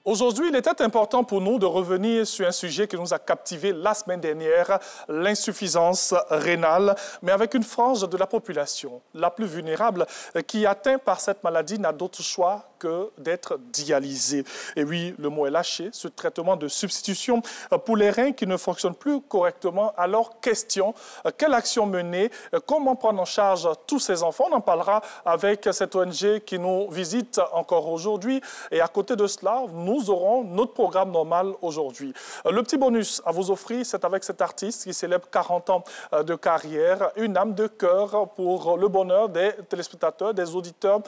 Aujourd'hui, il était important pour nous de revenir sur un sujet qui nous a captivés la semaine dernière, l'insuffisance rénale, mais avec une frange de la population la plus vulnérable qui, atteint par cette maladie, n'a d'autre choix que d'être dialysée. Et oui, le mot est lâché, ce traitement de substitution pour les reins qui ne fonctionnent plus correctement. Alors, question, quelle action mener? Comment prendre en charge tous ces enfants? On en parlera avec cette ONG qui nous visite encore aujourd'hui. Et à côté de cela, nous aurons notre programme normal aujourd'hui. Le petit bonus à vous offrir, c'est avec cet artiste qui célèbre 40 ans de carrière, une âme de cœur pour le bonheur des téléspectateurs, des auditeurs,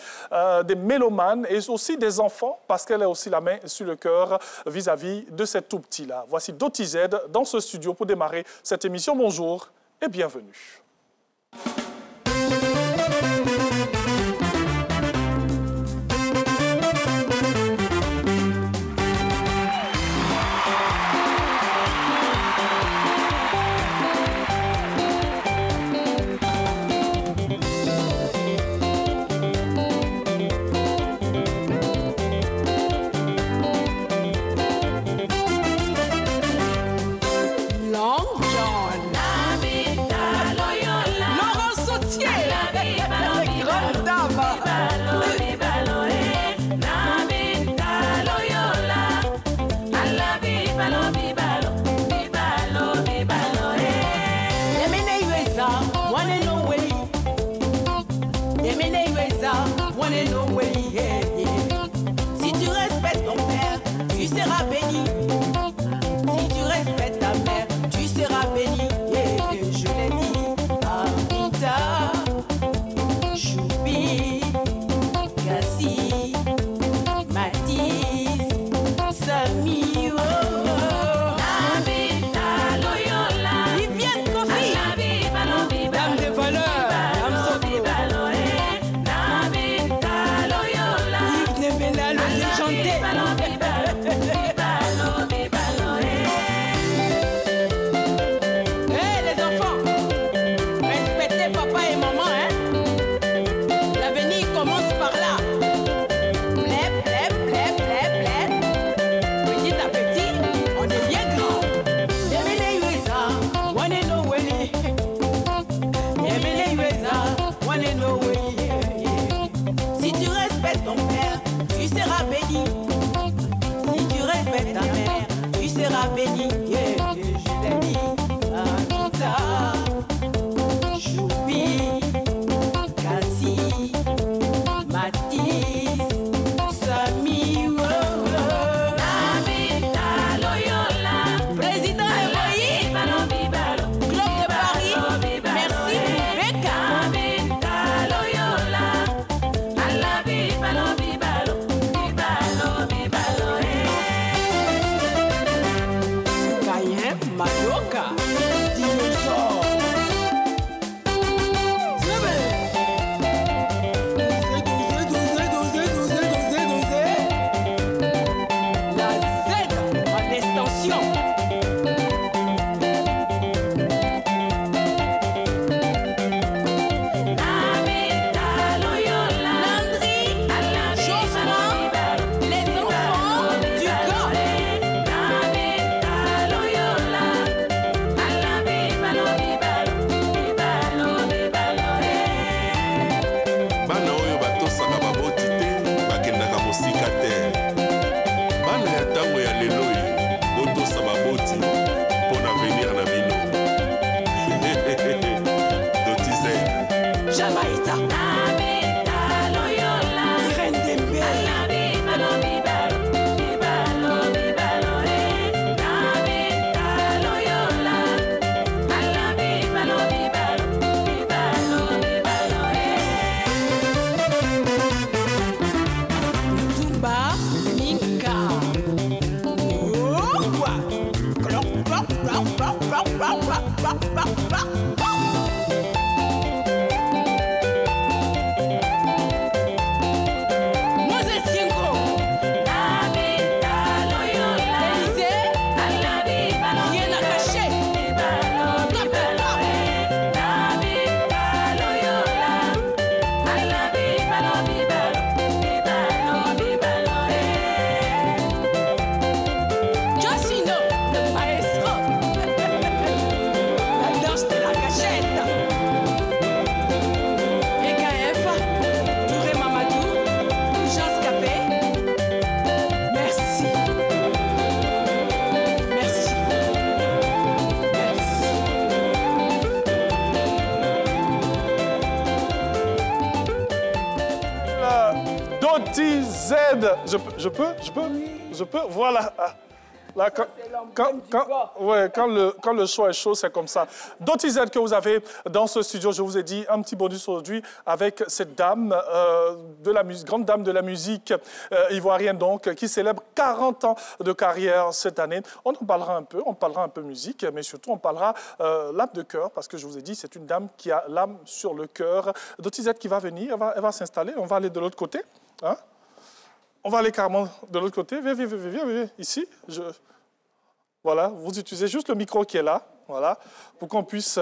des mélomanes et aussi des enfants, parce qu'elle a aussi la main sur le cœur vis-à-vis de ces tout petits-là. Voici Doti Z dans ce studio pour démarrer cette émission. Bonjour et bienvenue. Si tu respectes ton père, tu seras béni. Si tu respectes ta mère, tu seras béni. Et je l'ai dit, Amita, Choupi, Kassi, Mathis, Sami, Amita, Loyola, ils viennent Kofi, dame de valeur. Si tu respectes ton père, tu seras béni. Si tu respectes ta mère, tu seras béni. Je l'ai dit, Anita, Choupi, Kassi, Mathis, Sami, Amita, Loyola, président Evoï, Club de Paris, merci Becca. Z, je peux, voilà. Là, quand le show est chaud, c'est comme ça. Dottie Z que vous avez dans ce studio, je vous ai dit, un petit bonus aujourd'hui avec cette dame, grande dame de la musique ivoirienne, donc, qui célèbre 40 ans de carrière cette année. On en parlera un peu musique, mais surtout on parlera l'âme de cœur, parce que je vous ai dit, c'est une dame qui a l'âme sur le cœur. Dottie Z qui va venir, elle va s'installer, on va aller de l'autre côté. Hein? On va aller carrément de l'autre côté. Viens, ici. Voilà, vous utilisez juste le micro qui est là, voilà, pour qu'on puisse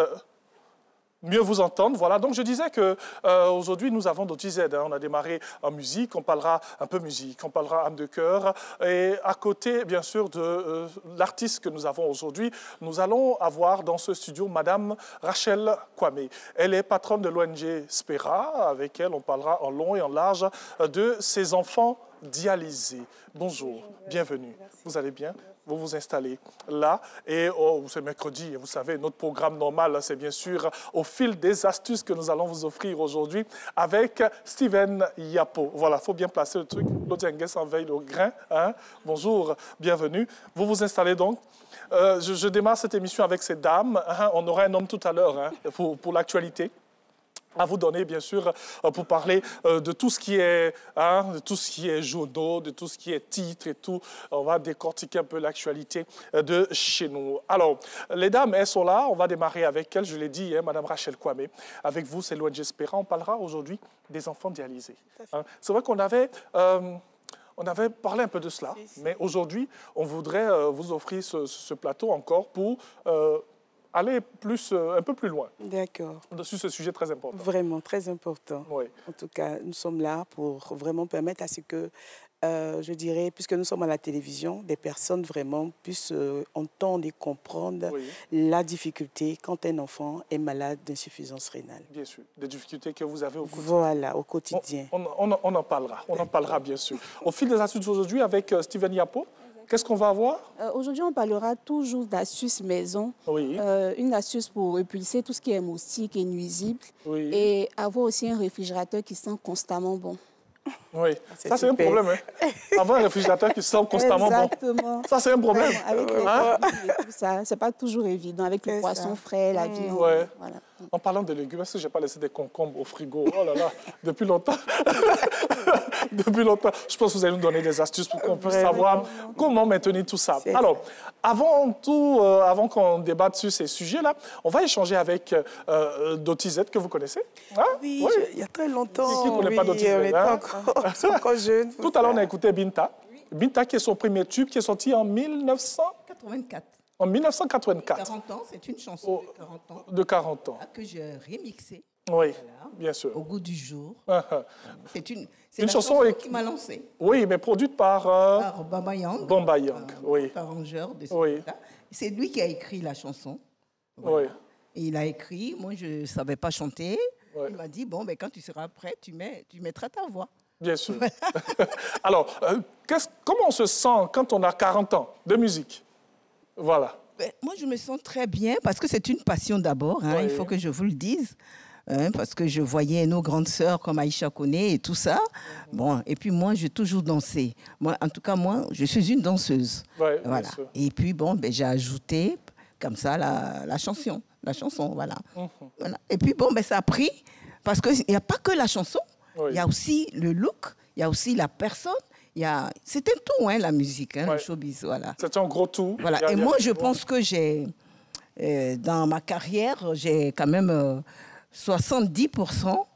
mieux vous entendre. Voilà, donc je disais qu'aujourd'hui, nous avons Dottie Z. On a démarré en musique, on parlera un peu musique, on parlera âme de cœur. Et à côté, bien sûr, de l'artiste que nous avons aujourd'hui, nous allons avoir dans ce studio Madame Rachel Kwame. Elle est patronne de l'ONG Spera. Avec elle, on parlera en long et en large de ses enfants dialysés. Bonjour, bienvenue. Merci. Vous allez bien? Vous vous installez là et c'est mercredi, vous savez, notre programme normal, c'est bien sûr au fil des astuces que nous allons vous offrir aujourd'hui avec Steven Yapo. Voilà, il faut bien placer le truc. L'audience en veille au grain. Hein? Bonjour, bienvenue. Vous vous installez donc. Je démarre cette émission avec ces dames. Hein? On aura un homme tout à l'heure hein, pour l'actualité. À vous donner, bien sûr, pour parler de tout ce qui est, de tout ce qui est journaux, de tout ce qui est titre et tout. On va décortiquer un peu l'actualité de chez nous. Alors, les dames, elles sont là. On va démarrer avec elles. Je l'ai dit, hein, Madame Rachel Kwame. Avec vous, c'est l'ONG Spera. On parlera aujourd'hui des enfants dialysés. Hein. C'est vrai qu'on avait... on avait parlé un peu de cela, mais aujourd'hui, on voudrait vous offrir ce plateau encore pour... aller un peu plus loin. D'accord. Sur ce sujet très important. Vraiment, très important. Oui. En tout cas, nous sommes là pour vraiment permettre à ce que, je dirais, puisque nous sommes à la télévision, des personnes vraiment puissent entendre et comprendre la difficulté quand un enfant est malade d'insuffisance rénale. Bien sûr, des difficultés que vous avez au quotidien. Voilà, au quotidien. On en parlera, bien sûr. Au fil des astuces aujourd'hui avec Steven Yapo, qu'est-ce qu'on va avoir? Aujourd'hui, on parlera toujours d'astuces maison. Oui. Une astuce pour repulser tout ce qui est moustique et nuisible. Oui. Et avoir aussi un réfrigérateur qui sent constamment bon. Oui, ça c'est un problème. Hein. Avoir un réfrigérateur qui sent constamment Exactement. bon. Ça c'est un problème. Avec les légumes et tout ça, c'est pas toujours évident. Avec le poisson frais, la viande. Ouais. Voilà. En parlant de légumes, est-ce que je n'ai pas laissé des concombres au frigo? Oh là là, depuis longtemps. Depuis longtemps. Je pense que vous allez nous donner des astuces pour qu'on puisse savoir comment maintenir tout ça. Alors, avant qu'on débatte sur ces sujets-là, on va échanger avec Dottie Z, que vous connaissez. Hein? Oui, il y a très longtemps. Qui ne connaît pas Dottie Z? On est encore jeunes. Tout à l'heure, on a écouté Binta. Binta, qui est son premier tube, qui est sorti en 1984. En 1984. 40 ans, c'est une chanson de 40 ans. De 40 ans. Que j'ai remixée. Oui, voilà, bien sûr. Au goût du jour. C'est une chanson qui m'a lancée. Oui, mais produite par Bamba Yang. Bamba Yang, oui. Arrangeur de ce là. C'est lui qui a écrit la chanson. Voilà. Oui. Et il a écrit, moi je ne savais pas chanter. Oui. Il m'a dit, bon, ben, quand tu seras prêt, tu mettras ta voix. Bien sûr. Alors, comment on se sent quand on a 40 ans de musique? Voilà. Ben, moi, je me sens très bien parce que c'est une passion d'abord, hein, il faut que je vous le dise. Parce que je voyais nos grandes sœurs comme Aïcha Koné et tout ça. Bon, et puis moi, j'ai toujours dansé. Moi, en tout cas, moi, je suis une danseuse. Ouais, voilà. Et puis, bon, ben, j'ai ajouté comme ça la chanson. Voilà. Voilà. Et puis, bon, ben, ça a pris parce qu'il n'y a pas que la chanson. Il y a aussi le look, il y a aussi la personne. C'est un tout, hein, la musique, hein, le showbiz. Voilà. C'est un gros tout. Voilà. Et moi, je pense que dans ma carrière, j'ai quand même 70%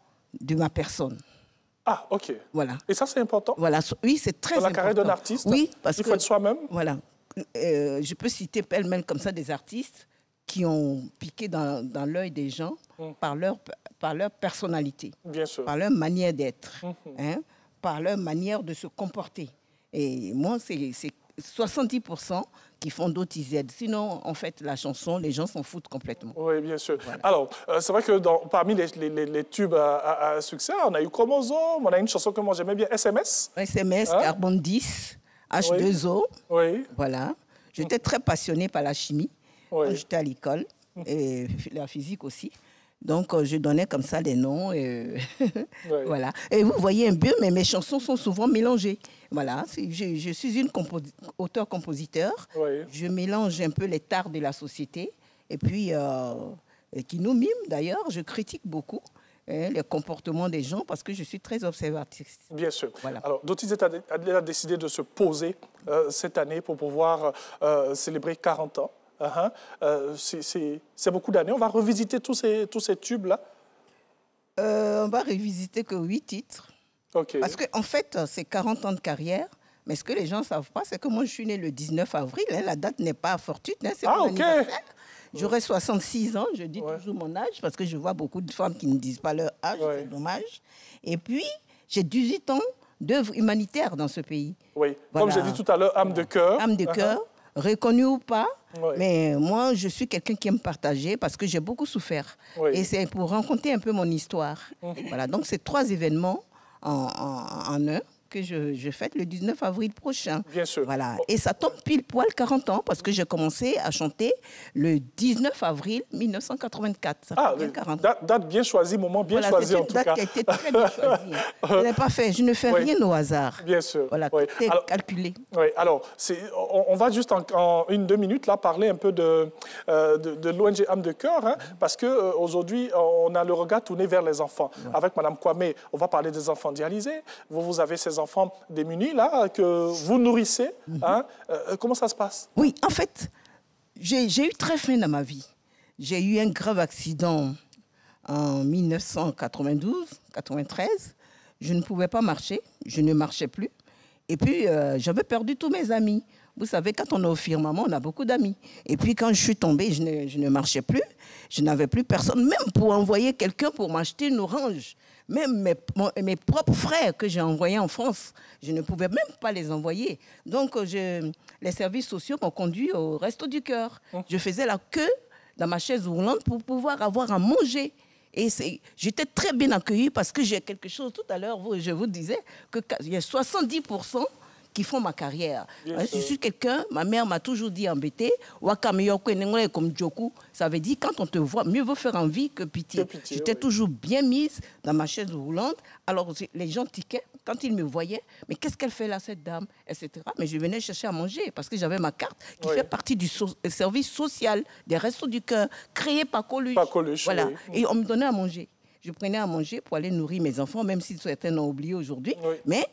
de ma personne. Ah, OK. Voilà. Et ça, c'est important? Voilà. Oui, c'est très important. Dans la carrière d'un artiste, oui, parce il faut être soi-même? Voilà. Je peux citer pêle-mêle comme ça des artistes qui ont piqué dans l'œil des gens par leur personnalité, bien sûr, par leur manière d'être, hein, par leur manière de se comporter. Et moi, c'est 70% qui font Dottie Z. Sinon, en fait, la chanson, les gens s'en foutent complètement. Oui, bien sûr. Voilà. Alors, c'est vrai que parmi les tubes à succès, on a eu Chromosome, on a une chanson que moi j'aimais bien, SMS. SMS, hein? Carbone 10, H2O. Oui. Voilà. J'étais très passionnée par la chimie quand j'étais à l'école, et la physique aussi. Donc, je donnais comme ça des noms. Voilà. Et vous voyez un peu, mais mes chansons sont souvent mélangées. Voilà. Je suis une auteur-compositeur. Je mélange un peu les tares de la société. Et puis, qui nous mime d'ailleurs. Je critique beaucoup les comportements des gens parce que je suis très observatrice. Bien sûr. Voilà. Alors, Dotizet a décidé de se poser cette année pour pouvoir célébrer 40 ans. C'est beaucoup d'années. On va revisiter tous ces tubes-là. On va revisiter que 8 titres. Okay. Parce qu'en fait, c'est 40 ans de carrière. Mais ce que les gens ne savent pas, c'est que moi, je suis née le 19 avril. Hein, la date n'est pas fortuite. Hein, c'est mon anniversaire. J'aurai 66 ans. Je dis toujours mon âge parce que je vois beaucoup de femmes qui ne disent pas leur âge. C'est dommage. Et puis, j'ai 18 ans d'œuvre humanitaire dans ce pays. Oui, voilà. Comme j'ai dit tout à l'heure, âme de cœur. Âme de cœur. Reconnu ou pas, mais moi, je suis quelqu'un qui aime partager parce que j'ai beaucoup souffert. Et c'est pour raconter un peu mon histoire. Voilà, donc c'est 3 événements en un que je fête le 19 avril prochain. Bien sûr. Voilà. Et ça tombe pile poil 40 ans parce que j'ai commencé à chanter le 19 avril 1984. Ça fait bien 40 ans. Date bien choisie, moment bien choisi en tout cas. C'est une date qui a été très bien choisie. Je n'ai pas fait, je ne fais rien au hasard. Bien sûr. Voilà, tout est calculé. Oui, alors, on va juste en 1-2 minutes là, parler un peu de l'ONG Âme de Cœur, hein, parce qu'aujourd'hui, on a le regard tourné vers les enfants. Avec Mme Kwame, on va parler des enfants dialysés. Vous avez ces enfants démunis là, que vous nourrissez. Hein. Comment ça se passe? Oui, en fait, j'ai eu très faim dans ma vie. J'ai eu un grave accident en 1992-93. Je ne pouvais pas marcher, je ne marchais plus. Et puis, j'avais perdu tous mes amis. Vous savez, quand on est au firmament, on a beaucoup d'amis. Et puis, quand je suis tombée, je ne marchais plus. Je n'avais plus personne, même pour envoyer quelqu'un pour m'acheter une orange. Même mes propres frères que j'ai envoyés en France, je ne pouvais même pas les envoyer. Donc, les services sociaux m'ont conduit au Resto du Cœur. Je faisais la queue dans ma chaise roulante pour pouvoir avoir à manger. Et j'étais très bien accueillie parce que j'ai quelque chose, tout à l'heure, je vous disais, qu'il y a 70% qui font ma carrière. Je suis quelqu'un, ma mère m'a toujours dit embêté, comme Djoku, ça veut dire quand on te voit, mieux vaut faire envie que pitié. J'étais toujours bien mise dans ma chaise roulante. Alors les gens tiquaient quand ils me voyaient. Mais qu'est-ce qu'elle fait là, cette dame, etc. Mais je venais chercher à manger parce que j'avais ma carte qui fait partie du service social des Restos du Cœur créé par Coluche. Voilà. Et on me donnait à manger. Je prenais à manger pour aller nourrir mes enfants, même si certains l'ont oublié aujourd'hui. Mais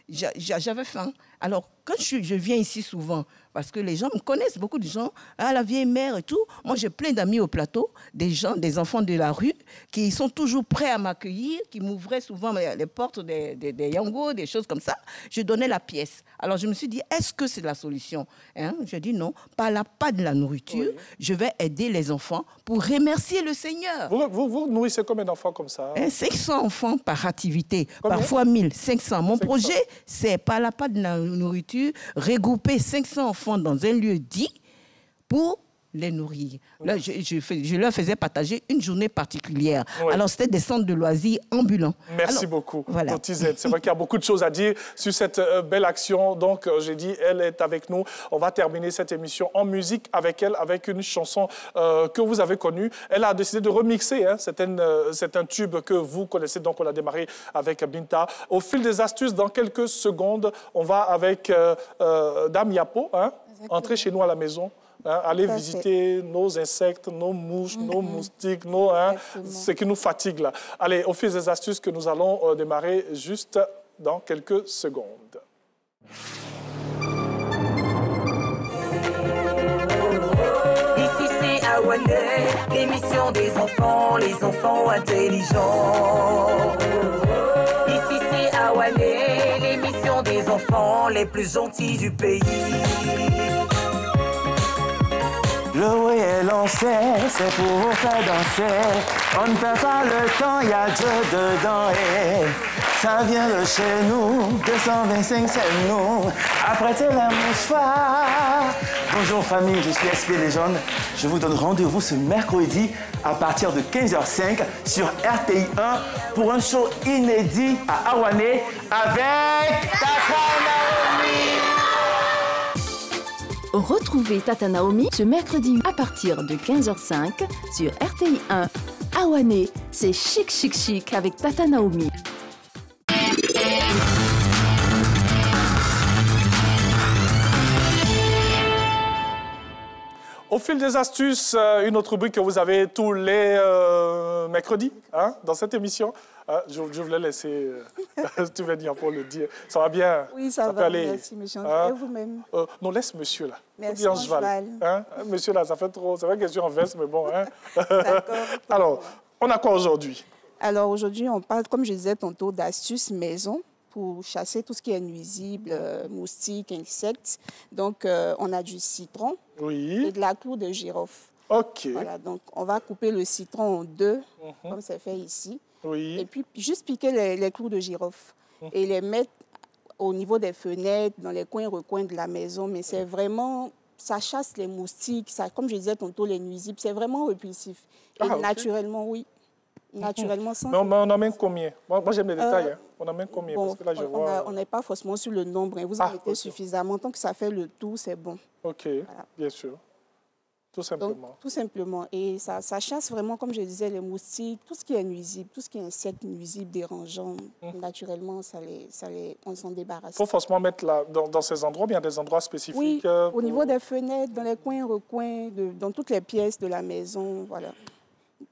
j'avais faim. Alors, quand je viens ici souvent, parce que les gens me connaissent, beaucoup de gens, la vieille mère et tout, moi j'ai plein d'amis au plateau, des enfants de la rue, qui sont toujours prêts à m'accueillir, qui m'ouvraient souvent les portes des yangos, des choses comme ça. Je donnais la pièce. Alors je me suis dit, est-ce que c'est la solution? Je dis non, pas de la nourriture, je vais aider les enfants pour remercier le Seigneur. Vous nourrissez combien d'enfants comme ça? 500 enfants par activité, parfois 1500. Mon projet, c'est pas de la nourriture, regrouper 500 enfants dans un lieu dit pour les nourrir. Là, je leur faisais partager une journée particulière. Alors, c'était des centres de loisirs ambulants. Merci beaucoup, Dotizet. C'est vrai qu'il y a beaucoup de choses à dire sur cette belle action. Donc, j'ai dit, elle est avec nous. On va terminer cette émission en musique avec elle, avec une chanson que vous avez connue. Elle a décidé de remixer. Hein. C'est un tube que vous connaissez. Donc, on a démarré avec Binta. Au fil des astuces, dans quelques secondes, on va avec Dame Yapo, hein, entrer chez nous à la maison. Aller visiter nos insectes, nos mouches, nos moustiques, ce qui nous fatigue là. Allez, au fil des astuces que nous allons démarrer juste dans quelques secondes. Ici c'est Awané, l'émission des enfants, les enfants intelligents. Ici c'est Awané, l'émission des enfants les plus gentils du pays. Le oui est lancé, c'est pour vous faire danser. On ne perd pas le temps, il y a Dieu dedans. Et ça vient de chez nous, 225 c'est nous. Apprêtez la mouchoir. Bonjour famille, je suis SP Légende. Je vous donne rendez-vous ce mercredi à partir de 15h05 sur RTI 1 pour un show inédit à Awané avec Tata Naomi. Retrouvez Tata Naomi ce mercredi à partir de 15h05 sur RTI 1. Awane, c'est chic, chic, chic avec Tata Naomi. Au fil des astuces, une autre rubrique que vous avez tous les mercredis dans cette émission. Je voulais laisser tu venir pour le dire. Ça va bien? Oui, ça va. Peut aller. Merci, monsieur. Et vous-même? Non, laisse monsieur là. Merci, bien cheval. Monsieur là, ça fait trop. C'est vrai que je suis en veste, mais bon. D'accord. Alors, on a quoi aujourd'hui? Alors, aujourd'hui, on parle, comme je disais tantôt, d'astuces maison pour chasser tout ce qui est nuisible, moustiques, insectes. Donc, on a du citron et de la clou de girofle. OK. Voilà, donc on va couper le citron en deux, comme c'est fait ici. Oui. Et puis, juste piquer les clous de girofle et les mettre au niveau des fenêtres, dans les coins-recoins de la maison. Mais c'est vraiment, ça chasse les moustiques, ça, comme je disais tantôt, les nuisibles. C'est vraiment répulsif. Et naturellement, oui. Naturellement, sans... Mais on en met combien? Moi j'aime les détails. On en met combien? Bon, parce que là, je vois... On n'est pas forcément sur le nombre. Vous en mettez suffisamment. Tant que ça fait le tout, c'est bon. OK, voilà. Bien sûr. Tout simplement. Donc, tout simplement. Et ça chasse vraiment, comme je disais, les moustiques, tout ce qui est nuisible, tout ce qui est insectes nuisibles, dérangeants. Naturellement, on s'en débarrasse. Il faut forcément mettre dans ces endroits, bien des endroits spécifiques. Oui, au niveau des fenêtres, dans les coins, recoins, dans toutes les pièces de la maison, voilà.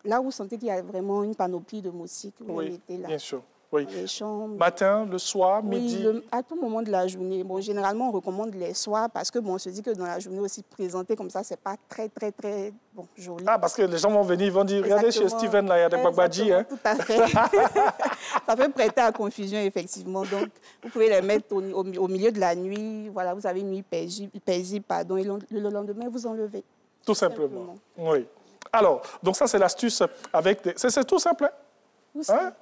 Là où vous sentez qu'il y a vraiment une panoplie de moustiques, vous les mettez là. Bien sûr. Oui. Les chambres. Matin, le soir, midi? À tout moment de la journée. Bon, généralement, on recommande les soirs parce que on se dit que dans la journée aussi, présenter comme ça, c'est pas très joli. Ah, parce que les gens vont venir, ils vont dire, regardez chez Steven, là, il y a des bagbadji. Tout à fait. Ça peut prêter à confusion, effectivement. Donc, vous pouvez les mettre au milieu de la nuit. Voilà, vous avez une nuit paisible, pardon, et le lendemain, vous enlevez. Tout simplement. Oui. Alors, donc ça, c'est l'astuce avec des... C'est tout simple, Tout simple.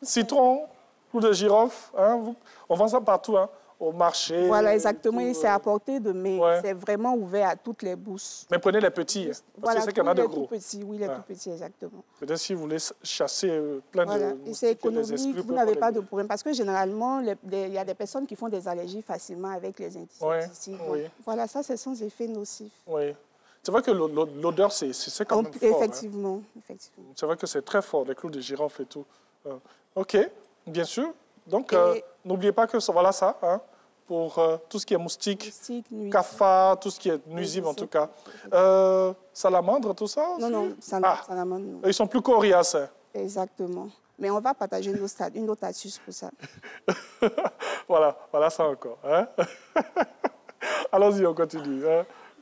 Citron, clou de girofle, on vend ça partout, au marché. Voilà, exactement. Et c'est à portée de main. Ouais. C'est vraiment ouvert à toutes les bourses. Mais prenez les petits, parce que c'est qu'il y en a de gros. Les tout petits, oui, les tout petits, exactement. Peut-être si vous voulez chasser plein de... Et c'est économique, vous n'avez pas de problème. Parce que généralement, il y a des personnes qui font des allergies facilement avec les insecticides. Oui. Voilà, ça, c'est sans effet nocif. Oui. C'est vrai que l'odeur, c'est quand même fort. Effectivement. C'est vrai que c'est très fort, les clous de girofle et tout. OK, bien sûr. Donc, n'oubliez pas que voilà ça, pour tout ce qui est moustique, cafard, tout ce qui est nuisible en tout cas. Salamandre, tout ça aussi? Non, salamandre, non. Ils sont plus coriaces. Exactement. Mais on va partager une autre astuce pour ça. voilà ça encore. Allons-y, on continue.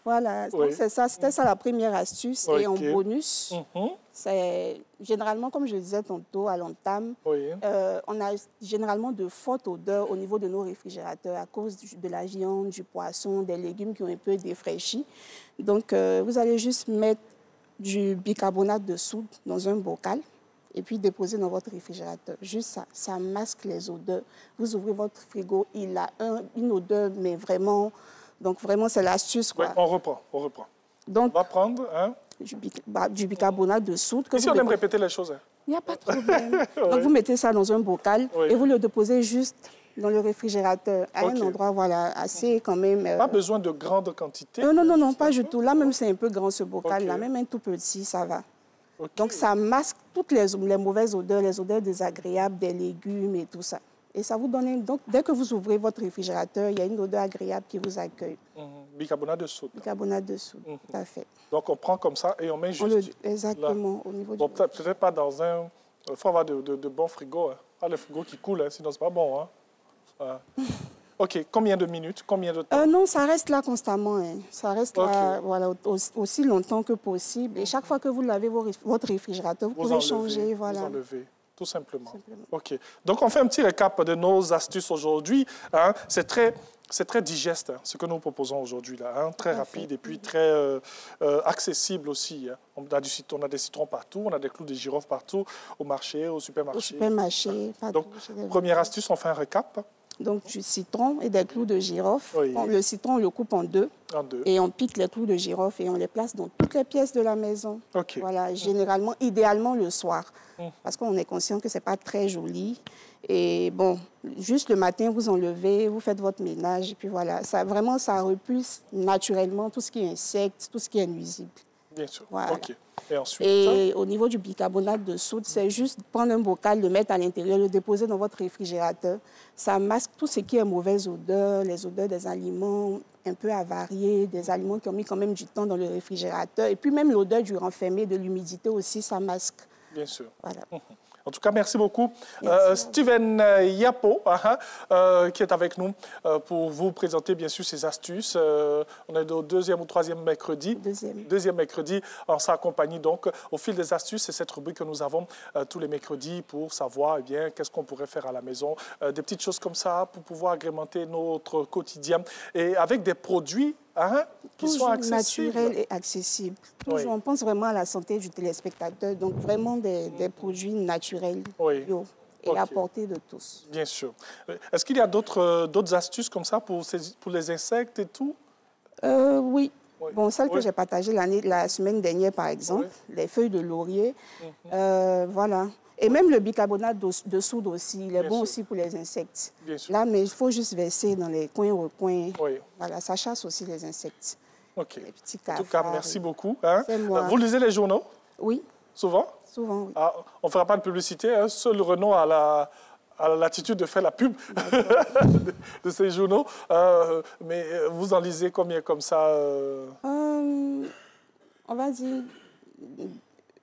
Voilà, donc c'est ça, c'était ça la première astuce. Et en bonus, c'est généralement, comme je le disais tantôt, à l'entame, on a généralement de fortes odeurs au niveau de nos réfrigérateurs à cause de la viande, du poisson, des légumes qui ont un peu défraîchi. Donc, vous allez juste mettre du bicarbonate de soude dans un bocal et puis déposer dans votre réfrigérateur. Juste ça, ça masque les odeurs. Vous ouvrez votre frigo, il a une odeur, mais vraiment... Donc, vraiment, c'est l'astuce. Oui, on reprend. Donc, on va prendre du bicarbonate de soude. Ici, on aime répéter les choses. Il n'y a pas de problème. Donc, vous mettez ça dans un bocal et vous le déposez juste dans le réfrigérateur, à un endroit assez quand même... Pas besoin de grande quantité? Non, pas du tout. Là, même, c'est un peu grand, ce bocal. Là, même un tout petit, ça va. Donc, ça masque toutes les mauvaises odeurs, les odeurs désagréables des légumes et tout ça. Et ça vous donne... Donc, dès que vous ouvrez votre réfrigérateur, il y a une odeur agréable qui vous accueille. Bicarbonate de soude. Bicarbonate de soude, tout à fait. Donc, on prend comme ça et on met juste... Exactement, là. Au niveau bon, peut-être pas dans un... Il faut avoir de bons frigos. Pas les frigos qui coulent, sinon c'est pas bon. OK, combien de minutes? Combien de temps? Non, ça reste là constamment. Ça reste là aussi longtemps que possible. Et chaque fois que vous lavez votre réfrigérateur, vous pouvez changer. Vous enlevez. Tout simplement. OK. Donc, on fait un petit récap de nos astuces aujourd'hui. C'est très digeste, ce que nous proposons aujourd'hui. Très rapide et puis très accessible aussi. On a des citrons partout, on a des clous de girofle partout, au marché, au supermarché. Donc, première astuce, on fait un récap. Donc, du citron et des clous de girofle. Le citron, on le coupe en deux. Et on pique les clous de girofle et on les place dans toutes les pièces de la maison. Voilà, généralement, idéalement le soir. Parce qu'on est conscient que ce n'est pas très joli. Et bon, juste le matin, vous enlevez, vous faites votre ménage. Et puis voilà, ça repulse naturellement tout ce qui est insectes, tout ce qui est nuisible. Bien sûr. Voilà. OK. Et ensuite? Et au niveau du bicarbonate de soude, c'est juste prendre un bocal, le mettre à l'intérieur, le déposer dans votre réfrigérateur. Ça masque tout ce qui est mauvaise odeur, les odeurs des aliments un peu avariés, des aliments qui ont mis quand même du temps dans le réfrigérateur. Et puis même l'odeur du renfermé, de l'humidité aussi, ça masque. Bien sûr. Voilà. En tout cas, merci beaucoup. Steven Yapo, qui est avec nous pour vous présenter, bien sûr, ces astuces. On est au deuxième ou troisième mercredi. Deuxième mercredi. On s'accompagne donc au fil des astuces. C'est cette rubrique que nous avons tous les mercredis pour savoir, eh bien, qu'est-ce qu'on pourrait faire à la maison. Des petites choses comme ça pour pouvoir agrémenter notre quotidien. Et avec des produits qui sont accessibles. Naturels et accessibles. Toujours, on pense vraiment à la santé du téléspectateur. Donc, vraiment des produits naturels, bio, et à portée de tous. Bien sûr. Est-ce qu'il y a d'autres astuces comme ça pour les insectes et tout? Oui. Bon, celle que j'ai partagée la semaine dernière, par exemple, les feuilles de laurier, voilà. Et même le bicarbonate de soude aussi, il est bon aussi pour les insectes. Là, mais il faut juste verser dans les coins recoins. Voilà, ça chasse aussi les insectes. OK. Les petits en tout cas, merci beaucoup. C'est moi. Vous lisez les journaux? Oui. Souvent? Souvent, oui. On ne fera pas de publicité. Seul Renaud a l'attitude de faire la pub de ces journaux. Mais vous en lisez combien comme ça? On va dire...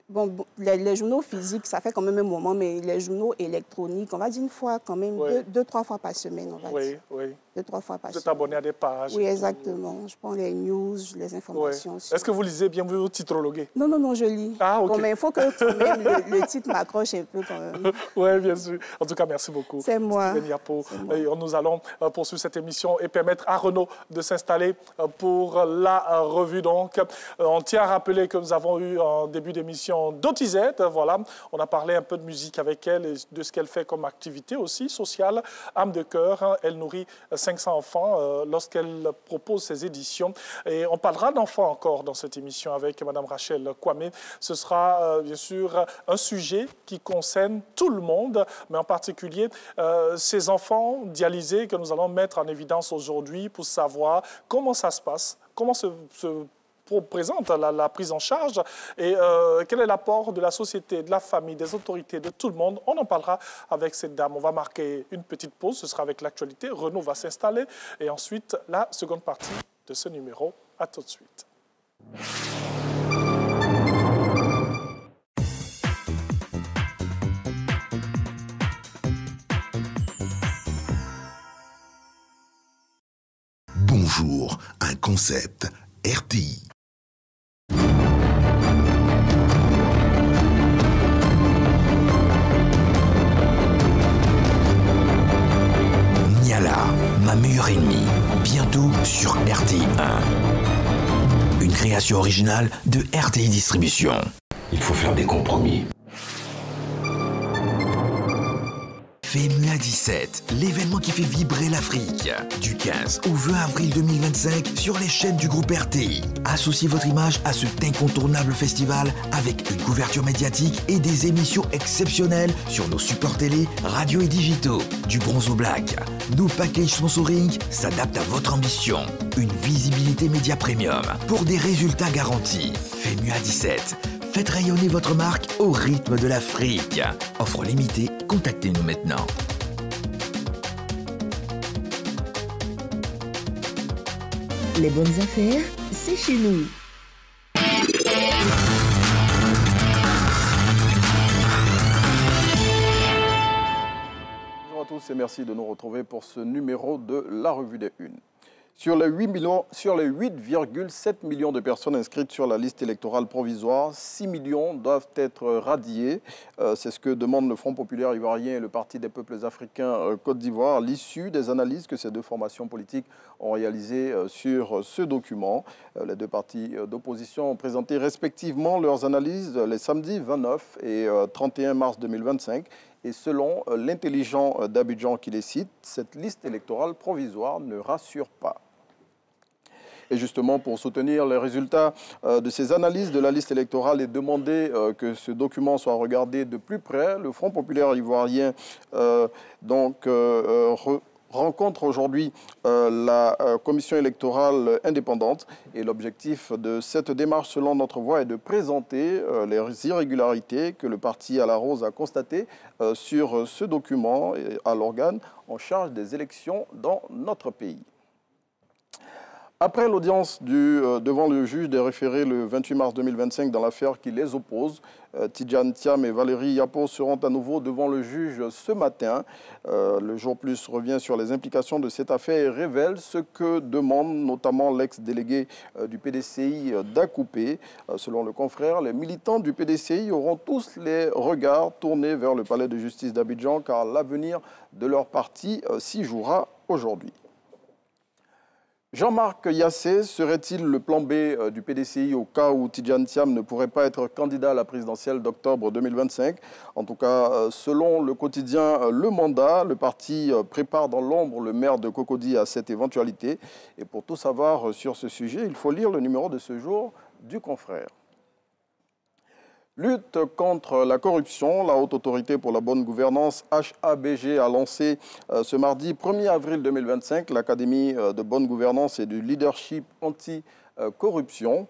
Bon, les journaux physiques, ça fait quand même un moment, mais les journaux électroniques, on va dire une fois quand même, 2-3 fois par semaine, on va dire. Oui. 2-3 fois par semaine. Vous êtes abonné à des pages? Oui, exactement. Je prends les news, les informations. Est-ce que vous lisez bien, vous titrologuez? Non, je lis. Ah, OK. Bon, mais il faut que même le titre m'accroche un peu quand même. Oui, bien sûr. En tout cas, merci beaucoup. C'est moi. Steven Yapo. Et nous allons poursuivre cette émission et permettre à Renaud de s'installer pour la revue. Donc, on tient à rappeler que nous avons eu en début d'émission Dotizette. Voilà, on a parlé un peu de musique avec elle et de ce qu'elle fait comme activité aussi sociale. Âme de cœur, elle nourrit 500 enfants lorsqu'elle propose ses éditions. Et on parlera d'enfants encore dans cette émission avec Mme Rachel Kwame. Ce sera bien sûr un sujet qui concerne tout le monde, mais en particulier ces enfants dialysés que nous allons mettre en évidence aujourd'hui pour savoir comment ça se passe, comment se présente la prise en charge et quel est l'apport de la société, de la famille, des autorités, de tout le monde. On en parlera avec cette dame. On va marquer une petite pause, ce sera avec l'actualité. Renaud va s'installer et ensuite la seconde partie de ce numéro. À tout de suite. Bonjour, un concept RTI. Niala, ma meilleure ennemie, bientôt sur RTI 1. Une création originale de RTI Distribution. Il faut faire des compromis. FEMUA 17, l'événement qui fait vibrer l'Afrique. Du 15 au 20 avril 2025 sur les chaînes du groupe RTI. Associez votre image à cet incontournable festival avec une couverture médiatique et des émissions exceptionnelles sur nos supports télé, radio et digitaux. Du bronze au black. Nos packages sponsoring s'adaptent à votre ambition. Une visibilité média premium pour des résultats garantis. FEMUA 17. Faites rayonner votre marque au rythme de l'Afrique. Offre limitée, contactez-nous maintenant. Les bonnes affaires, c'est chez nous. Bonjour à tous et merci de nous retrouver pour ce numéro de la Revue des Unes. Sur les 8,7 millions de personnes inscrites sur la liste électorale provisoire, 6 millions doivent être radiés. C'est ce que demandent le Front populaire ivoirien et le Parti des peuples africains Côte d'Ivoire, à l'issue des analyses que ces deux formations politiques ont réalisées sur ce document. Les deux partis d'opposition ont présenté respectivement leurs analyses les samedis 29 et 31 mars 2025. Et selon l'intelligent d'Abidjan qui les cite, cette liste électorale provisoire ne rassure pas. Et justement, pour soutenir les résultats de ces analyses de la liste électorale et demander que ce document soit regardé de plus près, le Front populaire ivoirien rencontre aujourd'hui la commission électorale indépendante. Et l'objectif de cette démarche, selon notre voix, est de présenter les irrégularités que le parti à la rose a constatées sur ce document à l'organe en charge des élections dans notre pays. Après l'audience devant le juge des référés le 28 mars 2025 dans l'affaire qui les oppose, Tidjane Thiam et Valérie Yapo seront à nouveau devant le juge ce matin. Le Jour Plus revient sur les implications de cette affaire et révèle ce que demande notamment l'ex-délégué du PDCI d'Akoupé. Selon le confrère, les militants du PDCI auront tous les regards tournés vers le palais de justice d'Abidjan car l'avenir de leur parti s'y jouera aujourd'hui. Jean-Marc Yassé serait-il le plan B du PDCI au cas où Tidjane Thiam ne pourrait pas être candidat à la présidentielle d'octobre 2025? En tout cas, selon le quotidien Le Mandat, le parti prépare dans l'ombre le maire de Cocody à cette éventualité. Et pour tout savoir sur ce sujet, il faut lire le numéro de ce jour du confrère. Lutte contre la corruption, la Haute Autorité pour la Bonne Gouvernance, HABG, a lancé ce mardi 1er avril 2025 l'Académie de Bonne Gouvernance et du Leadership Anti-Corruption.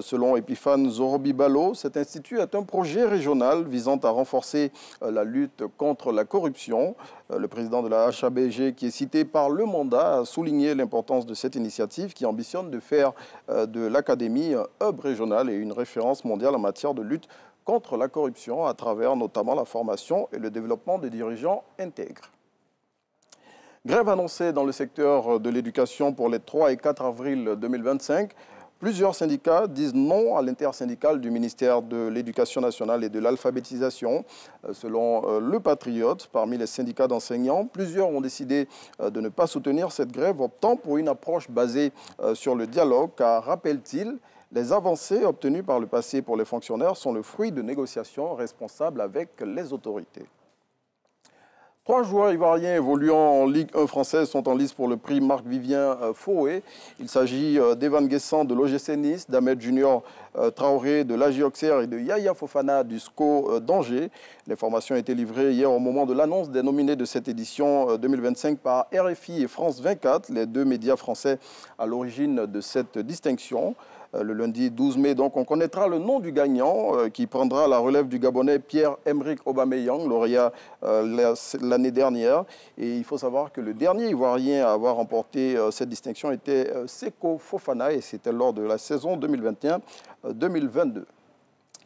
Selon Epiphane Zorobibalo, cet institut est un projet régional visant à renforcer la lutte contre la corruption. Le président de la HABG, qui est cité par Le Mandat, a souligné l'importance de cette initiative qui ambitionne de faire de l'Académie un hub régional et une référence mondiale en matière de lutte contre la corruption à travers notamment la formation et le développement des dirigeants intègres. Grève annoncée dans le secteur de l'éducation pour les 3 et 4 avril 2025. Plusieurs syndicats disent non à l'intersyndicale du ministère de l'Éducation nationale et de l'alphabétisation. Selon Le Patriote, parmi les syndicats d'enseignants, plusieurs ont décidé de ne pas soutenir cette grève, optant pour une approche basée sur le dialogue, car, rappelle-t-il, les avancées obtenues par le passé pour les fonctionnaires sont le fruit de négociations responsables avec les autorités. 3 joueurs ivoiriens évoluant en Ligue 1 française sont en lice pour le prix Marc-Vivien Foé. Il s'agit d'Evan Guessant de l'OGC Nice, d'Ahmed Junior Traoré de l'AJ Auxerre et de Yaya Fofana du SCO d'Angers. L'information a été livrée hier au moment de l'annonce des nominés de cette édition 2025 par RFI et France 24, les 2 médias français à l'origine de cette distinction. Le lundi 12 mai, donc, on connaîtra le nom du gagnant qui prendra la relève du Gabonais Pierre-Emerick Aubameyang, lauréat l'année dernière. Et il faut savoir que le dernier Ivoirien à avoir remporté cette distinction était Seko Fofana et c'était lors de la saison 2021-2022.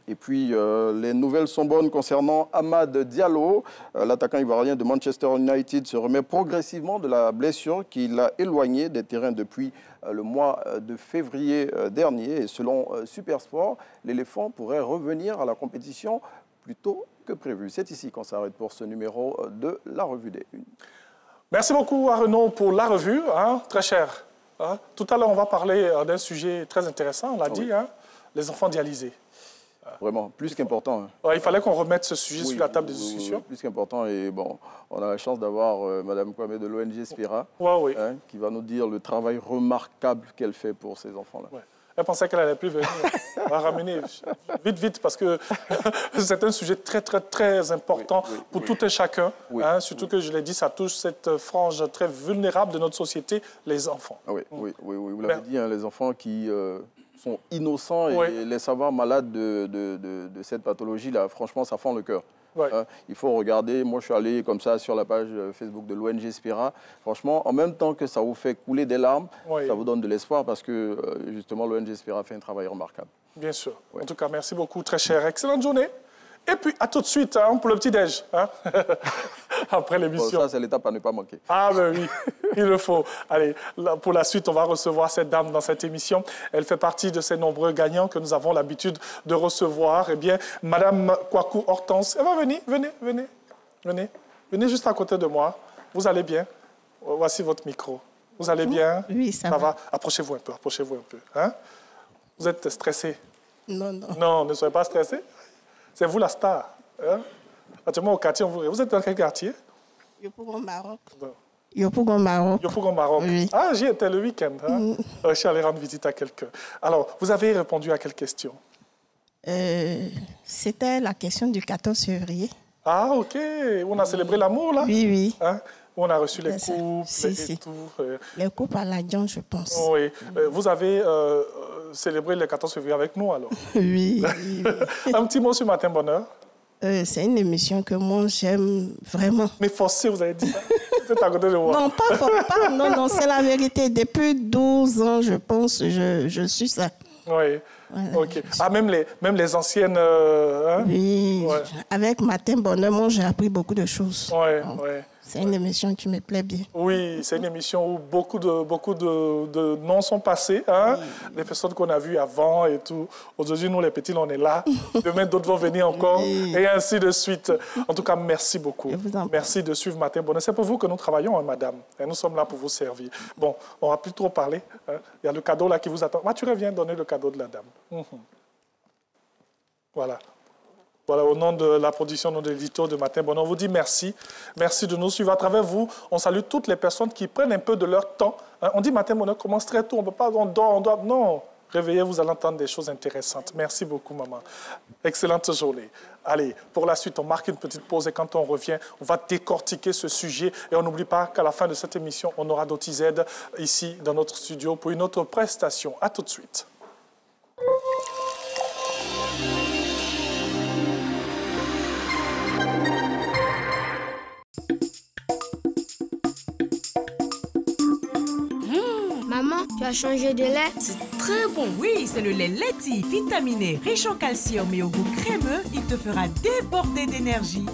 Et puis, les nouvelles sont bonnes concernant Amad Diallo. L'attaquant ivoirien de Manchester United se remet progressivement de la blessure qui l'a éloigné des terrains depuis le mois de février dernier. Et selon Supersport, l'éléphant pourrait revenir à la compétition plus tôt que prévu. C'est ici qu'on s'arrête pour ce numéro de la Revue des Unes. Merci beaucoup à Renaud pour la revue, très cher. Tout à l'heure, on va parler d'un sujet très intéressant, on l'a dit, les enfants dialysés. Vraiment, plus qu'important. Il fallait qu'on remette ce sujet sur la table des discussions. Plus qu'important. Et bon, on a la chance d'avoir Mme Kwame de l'ONG Spira, qui va nous dire le travail remarquable qu'elle fait pour ces enfants-là. Elle pensait qu'elle n'allait plus venir. On va ramener vite, parce que c'est un sujet très important pour tout et chacun. Surtout que, je l'ai dit, ça touche cette frange très vulnérable de notre société, les enfants. Oui, vous l'avez dit, les enfants qui sont innocents et les savoirs malades de cette pathologie-là, franchement, ça fend le cœur. Il faut regarder, moi je suis allé comme ça sur la page Facebook de l'ONG Spira. Franchement, en même temps que ça vous fait couler des larmes, ça vous donne de l'espoir parce que justement l'ONG Spira fait un travail remarquable. Bien sûr. En tout cas, merci beaucoup, très cher. Excellente journée. Et puis, à tout de suite pour le petit-déj, après l'émission. Ça, c'est l'étape à ne pas manquer. Ah ben oui, il le faut. Allez, là, pour la suite, on va recevoir cette dame dans cette émission. Elle fait partie de ces nombreux gagnants que nous avons l'habitude de recevoir. Eh bien, Madame Kwaku Hortense, elle va venir, venez juste à côté de moi. Vous allez bien? Voici votre micro. Vous allez bien? Oui, ça va. Approchez-vous un peu, Vous êtes stressée? Non. Non, ne soyez pas stressée. C'est vous la star. Actuellement, au quartier, vous êtes dans quel quartier? Yopougon, Maroc. Yopougon, Maroc. Oui. Ah, j'y étais le week-end. Je suis allé rendre visite à quelqu'un. Alors, vous avez répondu à quelle question? C'était la question du 14 février. Ah, OK. On a célébré l'amour, là? Oui. On a reçu les coupes et tout. Les coupes à la viande, je pense. Oui. Vous avez célébré le 14 février avec nous, alors? Oui. Un petit mot sur Matin Bonheur? C'est une émission que moi, j'aime vraiment. Mais forcé, vous avez dit ça? C'est à côté de moi. Non, pas. Non, c'est la vérité. Depuis 12 ans, je pense, je suis ça. Oui. Voilà. OK. Ah, même les anciennes... hein? Oui. Ouais. Avec Matin Bonheur, moi, j'ai appris beaucoup de choses. Oui. C'est une émission qui me plaît bien. Oui, c'est une émission où beaucoup de noms sont passés. Hein? Les personnes qu'on a vues avant et tout. Aujourd'hui, nous, les petits, on est là. Demain, d'autres vont venir encore. Et ainsi de suite. En tout cas, merci beaucoup. Merci de suivre Matin Bonheur. C'est pour vous que nous travaillons, hein, madame. Et nous sommes là pour vous servir. Bon, on va plus trop parler. Hein? Il y a le cadeau là qui vous attend. Tu reviens donner le cadeau de la dame. Voilà. Voilà, au nom de la production, au nom de l'édito de Matin Bonheur, on vous dit merci. Merci de nous suivre. À travers vous, on salue toutes les personnes qui prennent un peu de leur temps. Hein, on dit Matin Bonheur commence très tôt, on ne peut pas, on doit... Non, réveillez-vous, vous allez entendre des choses intéressantes. Merci beaucoup, maman. Excellente journée. Allez, pour la suite, on marque une petite pause et quand on revient, on va décortiquer ce sujet. Et on n'oublie pas qu'à la fin de cette émission, on aura d'autres aides ici dans notre studio pour une autre prestation. À tout de suite. Maman, tu as changé de lait? C'est très bon. Oui, c'est le lait Leti, vitaminé, riche en calcium et au goût crémeux. Il te fera déborder d'énergie.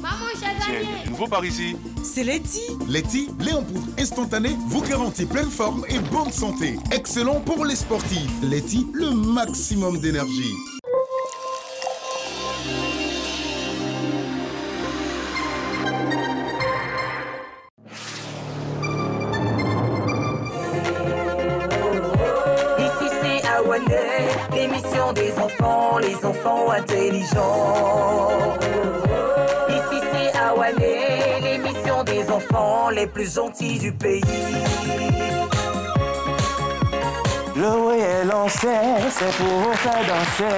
Maman, j'ai gagné. Tiens, nouveau par ici. C'est Leti. Leti, lait en poudre instantané, vous garantit pleine forme et bonne santé. Excellent pour les sportifs. Leti, le maximum d'énergie. L'émission des enfants, les enfants intelligents. Ici c'est Awané, l'émission des enfants les plus gentils du pays. Le way est lancé, c'est pour vous faire danser.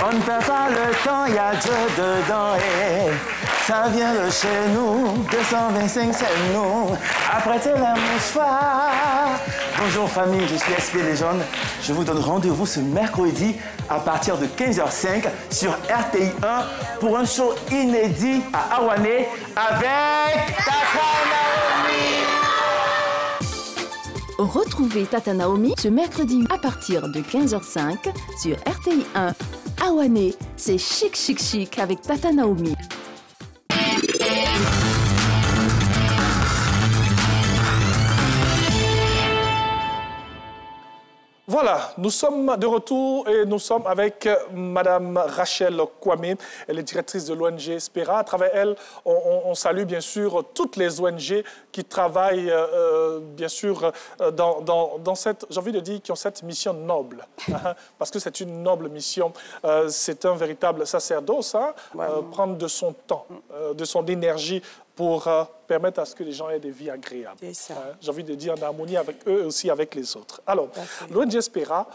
On ne perd pas le temps, y a Dieu dedans. Et ça vient de chez nous, 225 c'est nous. Apprêtez la mouchoir. Bonjour famille, je suis SP Légende. Je vous donne rendez-vous ce mercredi à partir de 15h05 sur RTI 1 pour un show inédit à Awané avec Tata Naomi. Retrouvez Tata Naomi ce mercredi à partir de 15h05 sur RTI 1. Awané, c'est chic avec Tata Naomi. Voilà, nous sommes de retour et nous sommes avec Madame Rachel Kwame. Elle est directrice de l'ONG Spera. À travers elle, on salue bien sûr toutes les ONG qui travaillent bien sûr dans cette, j'ai envie de dire, qui ont cette mission noble. Parce que c'est une noble mission. C'est un véritable sacerdoce, hein, prendre de son temps, de son énergie pour permettre à ce que les gens aient des vies agréables. J'ai envie de dire en harmonie avec eux et aussi avec les autres. Alors, l'ONG Spera,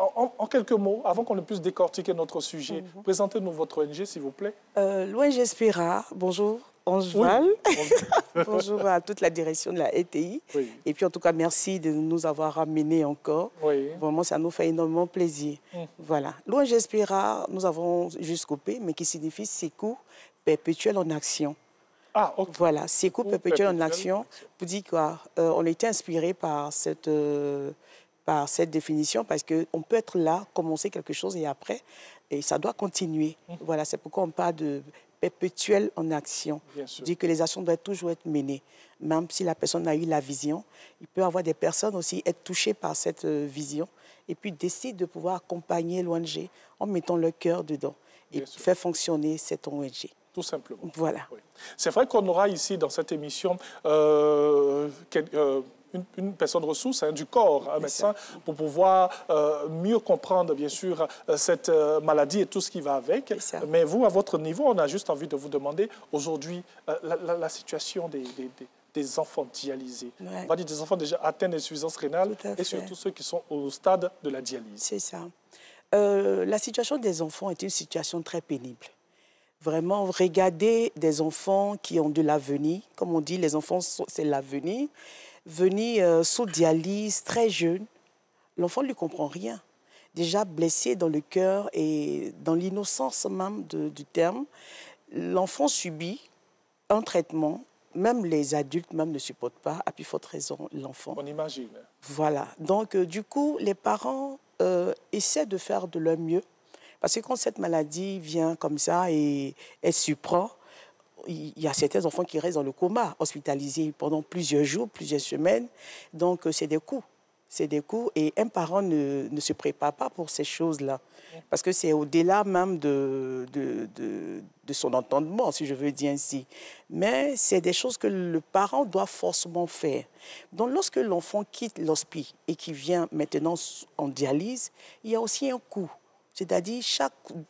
en quelques mots, avant qu'on ne puisse décortiquer notre sujet, présentez-nous votre ONG, s'il vous plaît. L'ONG Spera, bonjour. Angeval. Oui. Bonjour à toute la direction de la RTI. Oui. Et puis, en tout cas, merci de nous avoir ramenés encore. Oui. Vraiment, ça nous fait énormément plaisir. Voilà. L'ONG Spera, nous avons juste coupé, mais qui signifie Secours perpétuel en action. Ah, okay. Voilà, Secours perpétuel en action. Pour dire quoi, on a été inspiré par cette définition parce qu'on peut être là, commencer quelque chose et après, et ça doit continuer. Voilà, c'est pourquoi on parle de perpétuel en action. Dit que les actions doivent toujours être menées. Même si la personne a eu la vision, il peut y avoir des personnes aussi être touchées par cette vision et puis décident de pouvoir accompagner l'ONG en mettant leur cœur dedans et faire fonctionner cette ONG. Tout simplement. Voilà. Oui. C'est vrai qu'on aura ici, dans cette émission, une personne ressource, du corps, un médecin, pour pouvoir mieux comprendre, bien sûr, cette maladie et tout ce qui va avec. Mais vous, à votre niveau, on a juste envie de vous demander, aujourd'hui, la situation des enfants dialysés. Ouais. On va dire des enfants déjà atteints d'insuffisance rénale et surtout ceux qui sont au stade de la dialyse. C'est ça. La situation des enfants est une situation très pénible. Vraiment, regarder des enfants qui ont de l'avenir. Comme on dit, les enfants, c'est l'avenir. Venir sous dialyse, très jeune, l'enfant ne lui comprend rien. Déjà blessé dans le cœur et dans l'innocence même du terme, l'enfant subit un traitement. Même les adultes même ne supportent pas, à plus forte raison l'enfant. On imagine. Voilà. Donc, du coup, les parents essaient de faire de leur mieux. Parce que quand cette maladie vient comme ça et elle surprend, il y a certains enfants qui restent dans le coma, hospitalisés pendant plusieurs jours, plusieurs semaines. Donc, c'est des coups. C'est des coups et un parent ne se prépare pas pour ces choses-là. Parce que c'est au-delà même de son entendement, si je veux dire ainsi. Mais c'est des choses que le parent doit forcément faire. Donc, lorsque l'enfant quitte l'hospice et qu'il vient maintenant en dialyse, il y a aussi un coût. C'est-à-dire,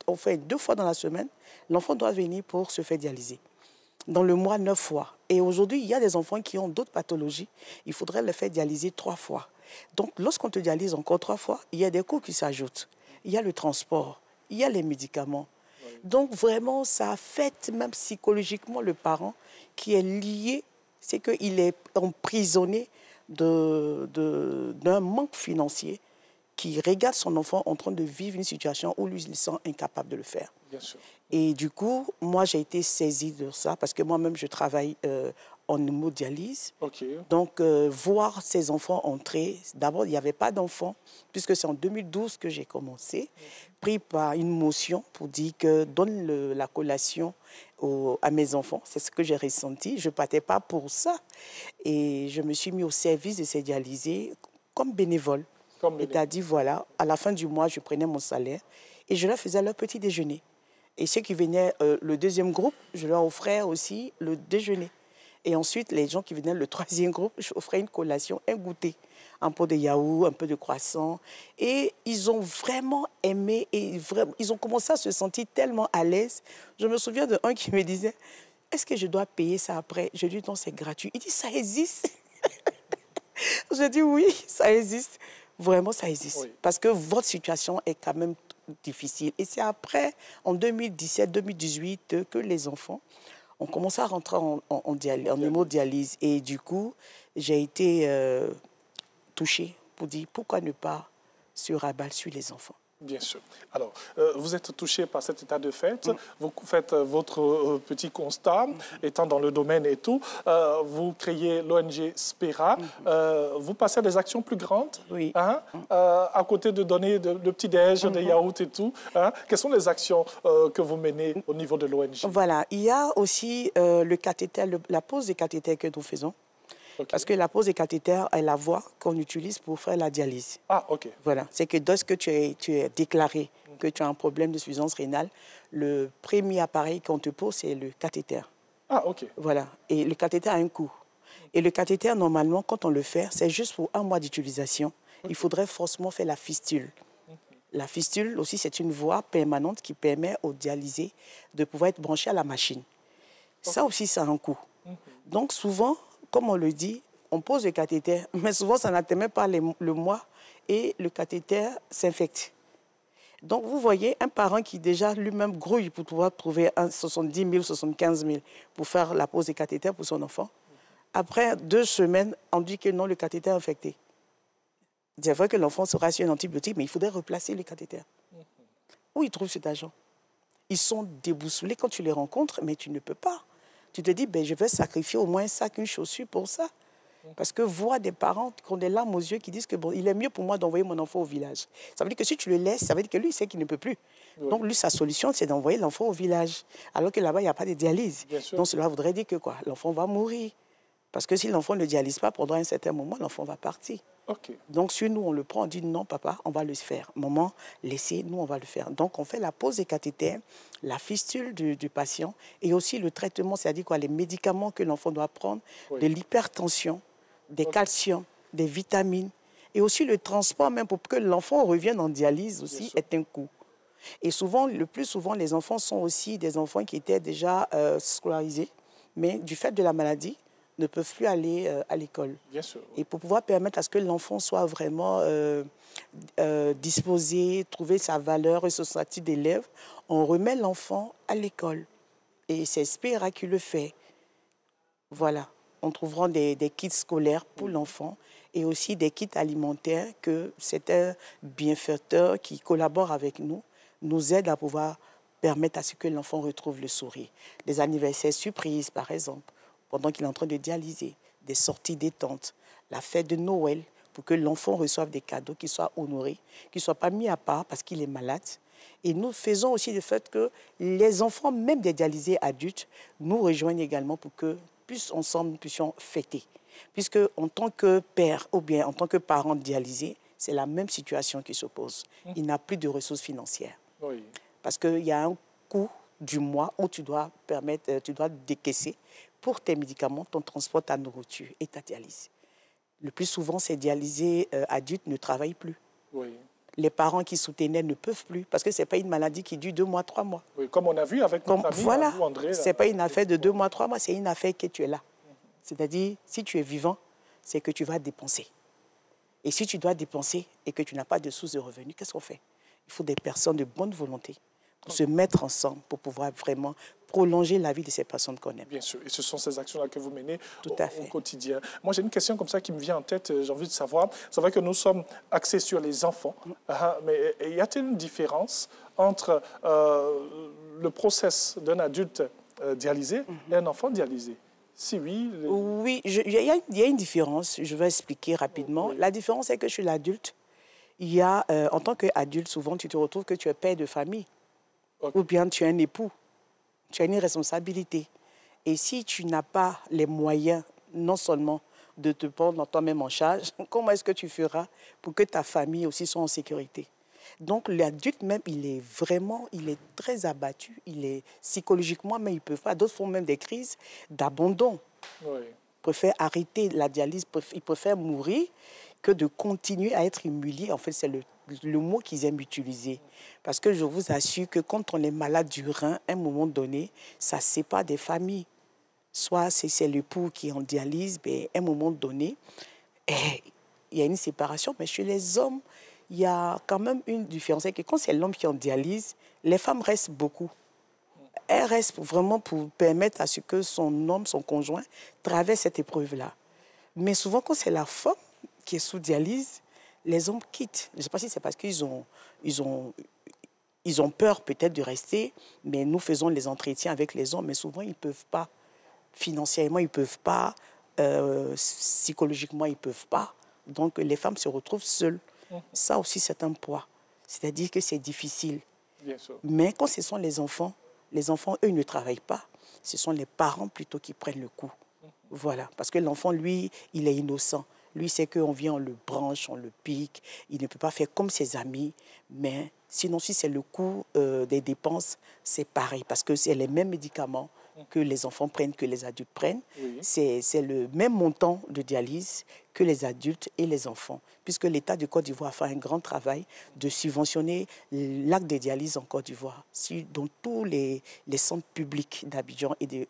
enfin, 2 fois dans la semaine, l'enfant doit venir pour se faire dialyser. Dans le mois, 9 fois. Et aujourd'hui, il y a des enfants qui ont d'autres pathologies. Il faudrait le faire dialyser 3 fois. Donc, lorsqu'on te dialyse encore 3 fois, il y a des coûts qui s'ajoutent. Il y a le transport, il y a les médicaments. Oui. Donc, vraiment, ça affecte même psychologiquement le parent qui est lié, c'est qu'il est emprisonné d'un manque financier qui regarde son enfant en train de vivre une situation où lui, il se sent incapable de le faire. Bien sûr. Et du coup, moi, j'ai été saisie de ça parce que moi-même, je travaille en hémodialyse. Okay. Donc, voir ces enfants entrer, d'abord, il n'y avait pas d'enfants, puisque c'est en 2012 que j'ai commencé, pris par une motion pour dire que donne la collation à mes enfants. C'est ce que j'ai ressenti. Je ne partais pas pour ça. Et je me suis mis au service de ces dialysés comme bénévole. C'est-à-dire, voilà, à la fin du mois, je prenais mon salaire et je leur faisais leur petit déjeuner. Et ceux qui venaient, le deuxième groupe, je leur offrais aussi le déjeuner. Et ensuite, les gens qui venaient, le troisième groupe, j'offrais une collation, un goûter, un pot de yaourt, un peu de croissant. Et ils ont vraiment aimé et ils ont commencé à se sentir tellement à l'aise. Je me souviens d'un qui me disait, est-ce que je dois payer ça après? Je lui dis, non, c'est gratuit. Il dit, ça existe. Je dis, oui, ça existe. Vraiment, ça existe. Oui. Parce que votre situation est quand même difficile. Et c'est après, en 2017-2018, que les enfants ont commencé à rentrer en hémodialyse. Et du coup, j'ai été touchée pour dire pourquoi ne pas se rabattre sur les enfants. Bien sûr. Alors, vous êtes touché par cet état de fait. Vous faites votre petit constat, étant dans le domaine et tout. Vous créez l'ONG Spera. Vous passez à des actions plus grandes. Oui. Hein, à côté de donner de petits-déj, des yaourts et tout. Hein, quelles sont les actions que vous menez au niveau de l'ONG? Voilà. Il y a aussi le cathéter, la pose des cathéters que nous faisons. Okay. Parce que la pose des cathéters est la voie qu'on utilise pour faire la dialyse. Ah, OK. Voilà. C'est que lorsque tu es déclaré que tu as un problème de suffisance rénale, le premier appareil qu'on te pose, c'est le cathéter. Ah, OK. Voilà. Et le cathéter a un coût. Et le cathéter, normalement, quand on le fait, c'est juste pour 1 mois d'utilisation. Okay. Il faudrait forcément faire la fistule. La fistule aussi, c'est une voie permanente qui permet aux dialysés de pouvoir être branchés à la machine. Okay. Ça aussi, ça a un coût. Donc, souvent, comme on le dit, on pose le cathéter, mais souvent, ça n'atteint même pas le mois et le cathéter s'infecte. Donc, vous voyez, un parent qui déjà lui-même grouille pour pouvoir trouver 70 000, 75 000 pour faire la pose des cathéters pour son enfant. Après 2 semaines, on dit que non, le cathéter est infecté. C'est vrai que l'enfant sera sur un antibiotique, mais il faudrait replacer le cathéter. Où ils trouvent cet argent? Ils sont déboussolés quand tu les rencontres, mais tu ne peux pas. Tu te dis, ben, je vais sacrifier au moins un sac, une chaussure pour ça. Parce que voir des parents qui ont des larmes aux yeux qui disent que bon, il est mieux pour moi d'envoyer mon enfant au village. Ça veut dire que si tu le laisses, ça veut dire que lui, il sait qu'il ne peut plus. Oui. Donc, lui, sa solution, c'est d'envoyer l'enfant au village. Alors que là-bas, il n'y a pas de dialyse. Donc, cela voudrait dire que quoi? L'enfant va mourir. Parce que si l'enfant ne dialyse pas pendant un certain moment, l'enfant va partir. Okay. Donc, si nous, on le prend, on dit non, papa, on va le faire. Maman, laissez, nous, on va le faire. Donc, on fait la pose des cathéters, la fistule du patient et aussi le traitement, c'est-à-dire quoi, les médicaments que l'enfant doit prendre, oui. De l'hypertension, des calciums, des vitamines et aussi le transport, même pour que l'enfant revienne en dialyse aussi, est un coût. Et souvent, le plus souvent, les enfants sont aussi des enfants qui étaient déjà scolarisés, mais du fait de la maladie, ne peuvent plus aller à l'école. Bien sûr. Et pour pouvoir permettre à ce que l'enfant soit vraiment disposé, trouver sa valeur et son statut d'élève, on remet l'enfant à l'école. Et c'est Spira qui le fait. Voilà. On trouvera des kits scolaires pour l'enfant et aussi des kits alimentaires que c'est un bienfaiteur qui collabore avec nous, nous aide à pouvoir permettre à ce que l'enfant retrouve le sourire. Des anniversaires surprises, par exemple, pendant qu'il est en train de dialyser, des sorties détentes, la fête de Noël, pour que l'enfant reçoive des cadeaux, qu'il soit honoré, qu'il ne soit pas mis à part parce qu'il est malade. Et nous faisons aussi le fait que les enfants, même des dialysés adultes, nous rejoignent également pour que, plus ensemble, nous puissions fêter. Puisque en tant que père ou bien en tant que parent dialysé, c'est la même situation qui s'oppose. Il n'a plus de ressources financières. Oui. Parce qu'il y a un coût du mois où tu dois décaisser pour tes médicaments, ton transport, ta nourriture et ta dialyse. Le plus souvent, ces dialysés adultes ne travaillent plus. Oui. Les parents qui soutenaient ne peuvent plus parce que ce n'est pas une maladie qui dure 2 mois, 3 mois. Oui, comme on a vu avec notre ami, voilà, André. Ce n'est pas une affaire de 2 mois, 3 mois, c'est une affaire que tu es là. C'est-à-dire, si tu es vivant, c'est que tu vas dépenser. Et si tu dois dépenser et que tu n'as pas de source de revenus, qu'est-ce qu'on fait? Il faut des personnes de bonne volonté pour se mettre ensemble, pour pouvoir vraiment prolonger la vie de ces personnes qu'on aime. Bien sûr, et ce sont ces actions-là que vous menez au quotidien. Moi, j'ai une question comme ça qui me vient en tête, j'ai envie de savoir. C'est vrai que nous sommes axés sur les enfants, mais y a-t-il une différence entre le process d'un adulte dialysé et un enfant dialysé? Si oui... Oui, il y a une différence, je vais expliquer rapidement. Oui. La différence, c'est que chez l'adulte, en tant qu'adulte, souvent, tu te retrouves que tu es père de famille. Okay. Ou bien tu es un époux, tu as une responsabilité. Et si tu n'as pas les moyens, non seulement de te prendre toi-même en charge, comment est-ce que tu feras pour que ta famille aussi soit en sécurité? Donc l'adulte même, il est très abattu, il est psychologiquement, mais il peut pas. D'autres font même des crises d'abandon. Oui. Ils préfèrent arrêter la dialyse, ils préfèrent mourir que de continuer à être humilié. En fait, c'est le mot qu'ils aiment utiliser. Parce que je vous assure que quand on est malade du rein, à un moment donné, ça sépare des familles. Soit c'est l'époux qui est en dialyse, mais à un moment donné, il y a une séparation. Mais chez les hommes, il y a quand même une différence. C'est que quand c'est l'homme qui est en dialyse, les femmes restent beaucoup. Elles restent vraiment pour permettre à ce que son homme, son conjoint, traverse cette épreuve-là. Mais souvent, quand c'est la femme qui est sous dialyse, les hommes quittent. Je ne sais pas si c'est parce qu'ils ont peur peut-être de rester, mais nous faisons les entretiens avec les hommes, mais souvent ils ne peuvent pas. Financièrement, ils ne peuvent pas. Psychologiquement, ils ne peuvent pas. Donc les femmes se retrouvent seules. Ça aussi, c'est un poids. C'est-à-dire que c'est difficile. Bien sûr. Mais quand ce sont les enfants, eux, ne travaillent pas. Ce sont les parents plutôt qui prennent le coup. Voilà. Parce que l'enfant, lui, il est innocent. Lui, c'est qu'on vient, on le branche, on le pique. Il ne peut pas faire comme ses amis. Mais sinon, si c'est le coût des dépenses, c'est pareil. Parce que c'est les mêmes médicaments que les enfants prennent, que les adultes prennent. Oui. C'est le même montant de dialyse que les adultes et les enfants. Puisque l'État de Côte d'Ivoire fait un grand travail de subventionner l'acte de dialyse en Côte d'Ivoire, dans tous les centres publics d'Abidjan et de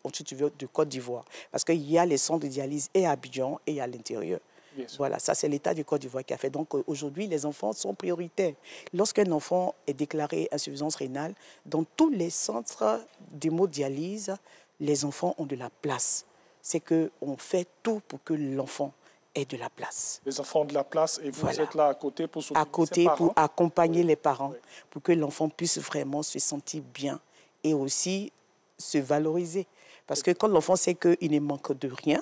Côte d'Ivoire. Parce qu'il y a les centres de dialyse et à Abidjan et à l'intérieur. Voilà, ça c'est l'État du Côte d'Ivoire qui a fait. Donc aujourd'hui, les enfants sont prioritaires. Lorsqu'un enfant est déclaré insuffisance rénale, dans tous les centres d'hémodialyse, les enfants ont de la place. C'est qu'on fait tout pour que l'enfant ait de la place. Les enfants ont de la place et vous êtes là à côté pour soutenir ses parents. À côté pour accompagner les parents, pour que l'enfant puisse vraiment se sentir bien et aussi se valoriser. Parce que quand l'enfant sait qu'il ne manque de rien,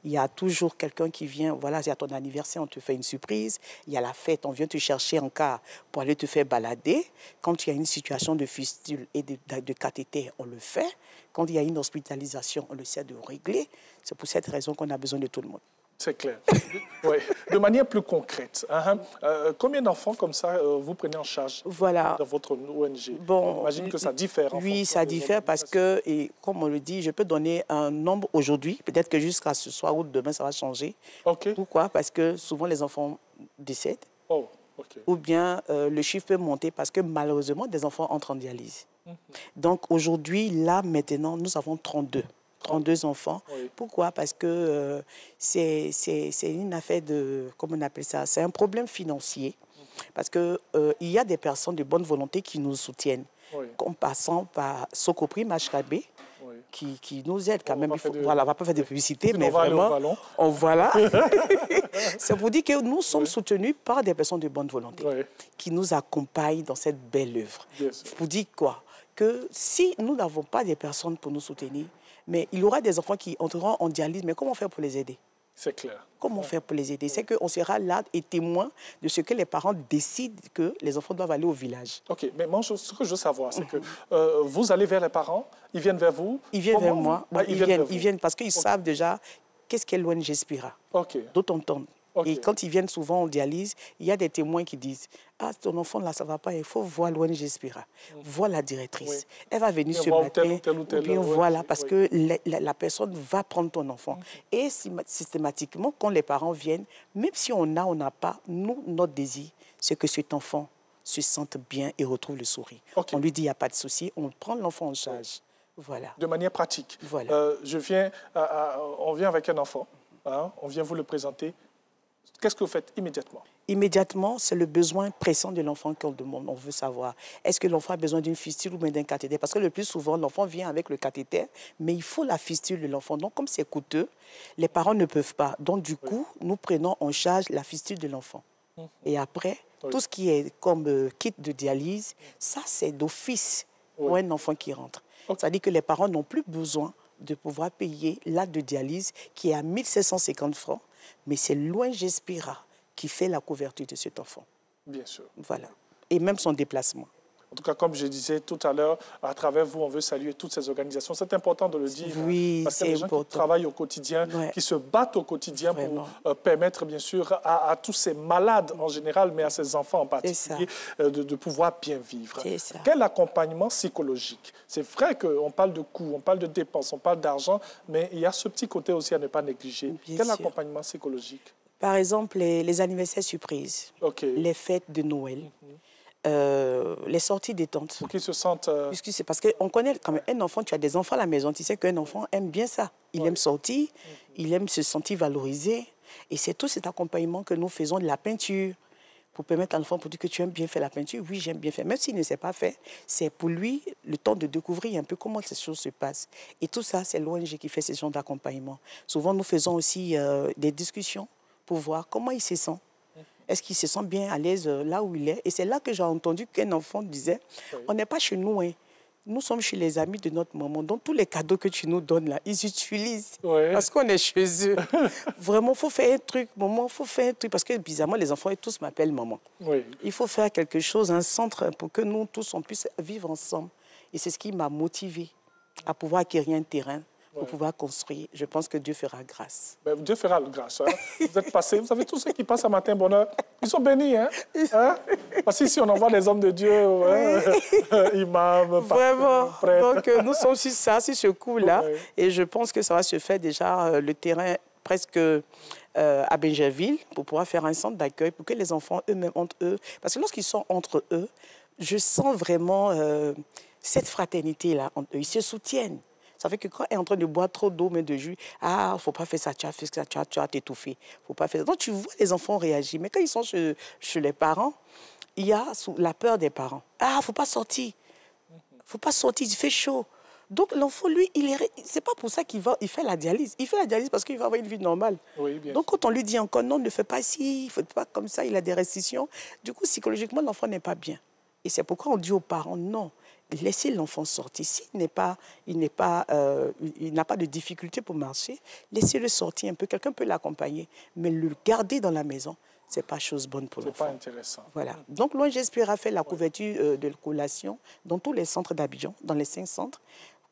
il y a toujours quelqu'un qui vient, voilà, c'est à ton anniversaire, on te fait une surprise. Il y a la fête, on vient te chercher en cas pour aller te faire balader. Quand il y a une situation de fistule et de cathéter, on le fait. Quand il y a une hospitalisation, on le sait de régler. C'est pour cette raison qu'on a besoin de tout le monde. C'est clair. Oui. De manière plus concrète, combien d'enfants comme ça vous prenez en charge dans votre ONG? Bon, j'imagine que ça diffère. Oui, ça diffère parce que, et comme on le dit, je peux donner un nombre aujourd'hui. Peut-être que jusqu'à ce soir ou demain, ça va changer. Okay. Pourquoi? Parce que souvent, les enfants décèdent. Oh, okay. Ou bien le chiffre peut monter parce que malheureusement, des enfants entrent en dialyse. Donc aujourd'hui, là, maintenant, nous avons 32 enfants. Oui. Pourquoi? Parce que c'est une affaire de, comment on appelle ça? C'est un problème financier. Parce qu'il y a des personnes de bonne volonté qui nous soutiennent. Oui. En passant par Socoprim HKB, qui nous aident quand même. Voilà, on ne va pas faire de publicité, mais vraiment, voilà. C'est pour dire que nous sommes soutenus par des personnes de bonne volonté qui nous accompagnent dans cette belle œuvre. Pour dire quoi? Que si nous n'avons pas des personnes pour nous soutenir, mais il y aura des enfants qui entreront en dialyse, mais comment faire pour les aider? C'est clair. Comment faire pour les aider? C'est qu'on sera là et témoin de ce que les parents décident que les enfants doivent aller au village. OK, mais moi, ce que je veux savoir, c'est que vous allez vers les parents, ils viennent vers vous? Ils viennent vers moi. Ils viennent parce qu'ils savent déjà qu'est-ce qu'est l'ONG Spira. D'autres entendent. Et quand ils viennent souvent en dialyse, il y a des témoins qui disent « Ah, ton enfant là, ça ne va pas, il faut voir l'ONG Spira. Vois la directrice. Elle va venir ce matin. Ou bien voilà, parce que la personne va prendre ton enfant. Et systématiquement, quand les parents viennent, même si on n'a pas, nous, notre désir, c'est que cet enfant se sente bien et retrouve le sourire. On lui dit « Il n'y a pas de souci, on prend l'enfant en charge. » Voilà. De manière pratique. Voilà. On vient avec un enfant, hein, on vient vous le présenter. Qu'est-ce que vous faites immédiatement? Immédiatement, c'est le besoin pressant de l'enfant qu'on demande. On veut savoir, est-ce que l'enfant a besoin d'une fistule ou bien d'un cathéter? Parce que le plus souvent, l'enfant vient avec le cathéter, mais il faut la fistule de l'enfant. Donc, comme c'est coûteux, les parents ne peuvent pas. Donc, du coup, nous prenons en charge la fistule de l'enfant. Et après, tout ce qui est comme kit de dialyse, ça, c'est d'office pour un enfant qui rentre. C'est-à-dire que les parents n'ont plus besoin de pouvoir payer l'acte de dialyse qui est à 1750 francs. Mais c'est l'ONG Spira qui fait la couverture de cet enfant. Bien sûr. Voilà. Et même son déplacement. En tout cas, comme je disais tout à l'heure, à travers vous, on veut saluer toutes ces organisations. C'est important de le dire. Oui, parce qu'il y a des gens qui travaillent au quotidien, qui se battent au quotidien pour permettre, bien sûr, à tous ces malades en général, mais à ces enfants en particulier, de pouvoir bien vivre. Quel accompagnement psychologique? C'est vrai qu'on parle de coûts, on parle de dépenses, on parle d'argent, mais il y a ce petit côté aussi à ne pas négliger. Quel accompagnement psychologique? Par exemple, les anniversaires surprises, les fêtes de Noël. Les sorties détente. Pour qu'ils se sentent... C'est parce qu'on connaît quand même un enfant, tu as des enfants à la maison, tu sais qu'un enfant aime bien ça. Il aime sortir, il aime se sentir valorisé. Et c'est tout cet accompagnement que nous faisons de la peinture pour permettre à l'enfant pour dire que tu aimes bien faire la peinture. Oui, j'aime bien faire. Même s'il ne sait pas faire, c'est pour lui le temps de découvrir un peu comment ces choses se passent. Et tout ça, c'est l'ONG qui fait ce genre d'accompagnement. Souvent, nous faisons aussi des discussions pour voir comment il se sent. Est-ce qu'il se sent bien à l'aise là où il est? Et c'est là que j'ai entendu qu'un enfant disait, on n'est pas chez nous, hein. Nous sommes chez les amis de notre maman. Donc, tous les cadeaux que tu nous donnes là, ils utilisent. Parce qu'on est chez eux. Vraiment, il faut faire un truc, maman, il faut faire un truc. Parce que bizarrement, les enfants, tous m'appellent maman. Il faut faire quelque chose, un centre, pour que nous tous, on puisse vivre ensemble. Et c'est ce qui m'a motivée à pouvoir acquérir un terrain pour pouvoir construire. Je pense que Dieu fera grâce. Ben, Dieu fera grâce. Hein. Vous êtes passés, vous savez, tous ceux qui passent à Matin Bonheur, ils sont bénis. Hein? Parce qu'ici, on envoie les hommes de Dieu, imams, vraiment. Donc, nous sommes sur ça, sur ce coup-là. Et je pense que ça va se faire déjà le terrain presque à Benjerville pour pouvoir faire un centre d'accueil pour que les enfants eux-mêmes, entre eux, parce que lorsqu'ils sont entre eux, je sens vraiment cette fraternité-là entre eux. Ils se soutiennent. Ça fait que quand elle est en train de boire trop d'eau, mais de jus, ah, faut pas faire ça, tu as fait ça, tu vas t'étouffer. Faut pas faire ça. Donc, tu vois les enfants réagir. Mais quand ils sont chez les parents, il y a la peur des parents. Ah, faut pas sortir. Faut pas sortir, il fait chaud. Donc, l'enfant, lui, c'est pas pour ça qu'il fait la dialyse. Il fait la dialyse parce qu'il va avoir une vie normale. Donc, quand on lui dit encore, non, ne fais pas ci, il faut pas comme ça, il a des restrictions. Du coup, psychologiquement, l'enfant n'est pas bien. Et c'est pourquoi on dit aux parents, non, laissez l'enfant sortir. S'il n'a pas de difficulté pour marcher, laissez-le sortir un peu. Quelqu'un peut l'accompagner, mais le garder dans la maison, ce n'est pas chose bonne pour l'enfant. Ce n'est pas intéressant. Voilà. Donc, l'ONG Spira fait la couverture de collation dans tous les centres d'Abidjan, dans les 5 centres.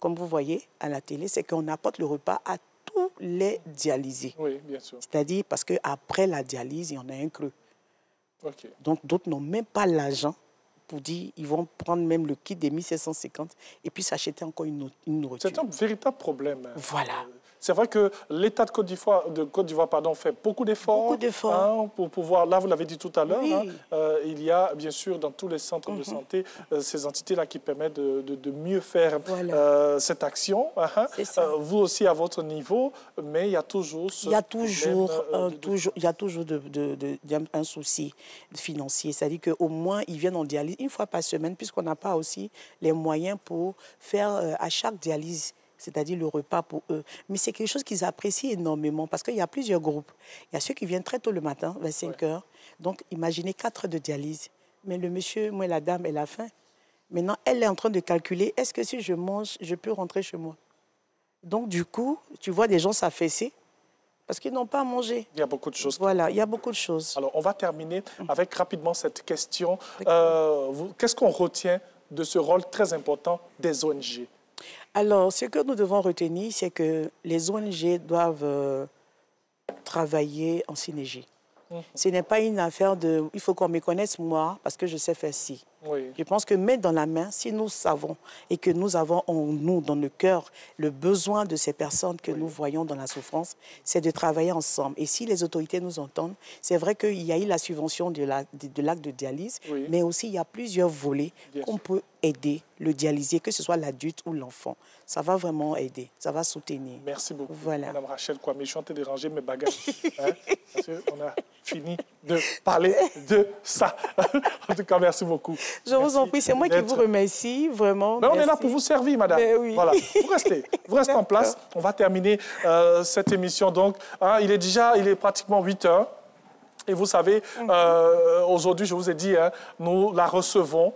Comme vous voyez à la télé, c'est qu'on apporte le repas à tous les dialysés. Oui, bien sûr. C'est-à-dire parce qu'après la dialyse, il y en a un creux. Donc, d'autres n'ont même pas l'argent pour dire ils vont prendre même le kit des 1750 et puis s'acheter encore une nourriture. C'est un véritable problème. Voilà. C'est vrai que l'État de Côte d'Ivoire, fait beaucoup d'efforts pour pouvoir, là vous l'avez dit tout à l'heure, il y a bien sûr dans tous les centres de santé ces entités-là qui permettent de mieux faire cette action. Vous aussi à votre niveau, mais il y a toujours ce il y a toujours un souci financier. C'est-à-dire qu'au moins ils viennent en dialyse une fois par semaine puisqu'on n'a pas aussi les moyens pour faire à chaque dialyse c'est-à-dire le repas pour eux. Mais c'est quelque chose qu'ils apprécient énormément parce qu'il y a plusieurs groupes. Il y a ceux qui viennent très tôt le matin, 25 heures. Donc, imaginez 4 heures de dialyse. Mais le monsieur, moi, la dame, elle a faim. Maintenant, elle est en train de calculer, est-ce que si je mange, je peux rentrer chez moi? Donc, du coup, tu vois des gens s'affaisser parce qu'ils n'ont pas mangé. Il y a beaucoup de choses. Voilà, il y a beaucoup de choses. Alors, on va terminer avec rapidement cette question. Qu'est-ce qu'on retient de ce rôle très important des ONG? Alors, ce que nous devons retenir, c'est que les ONG doivent travailler en synergie. Ce n'est pas une affaire de... Il faut qu'on me connaisse, moi, parce que je sais faire ci. Oui. Je pense que main dans la main, si nous savons et que nous avons en nous, dans le cœur, le besoin de ces personnes que nous voyons dans la souffrance, c'est de travailler ensemble. Et si les autorités nous entendent, c'est vrai qu'il y a eu la subvention de l'acte de dialyse, mais aussi il y a plusieurs volets qu'on peut aider le dialysé, que ce soit l'adulte ou l'enfant. Ça va vraiment aider, ça va soutenir. Merci beaucoup, voilà. Madame Rachel Kwame. Je suis en train de déranger mes bagages. Parce qu'on a fini de parler de ça. En tout cas, merci beaucoup. Je vous en prie, c'est moi qui vous remercie, vraiment. Mais on est là pour vous servir, madame. Oui. Voilà. Vous restez en place. On va terminer cette émission. Donc, il est pratiquement 8 heures. Et vous savez, aujourd'hui, je vous ai dit, nous la recevons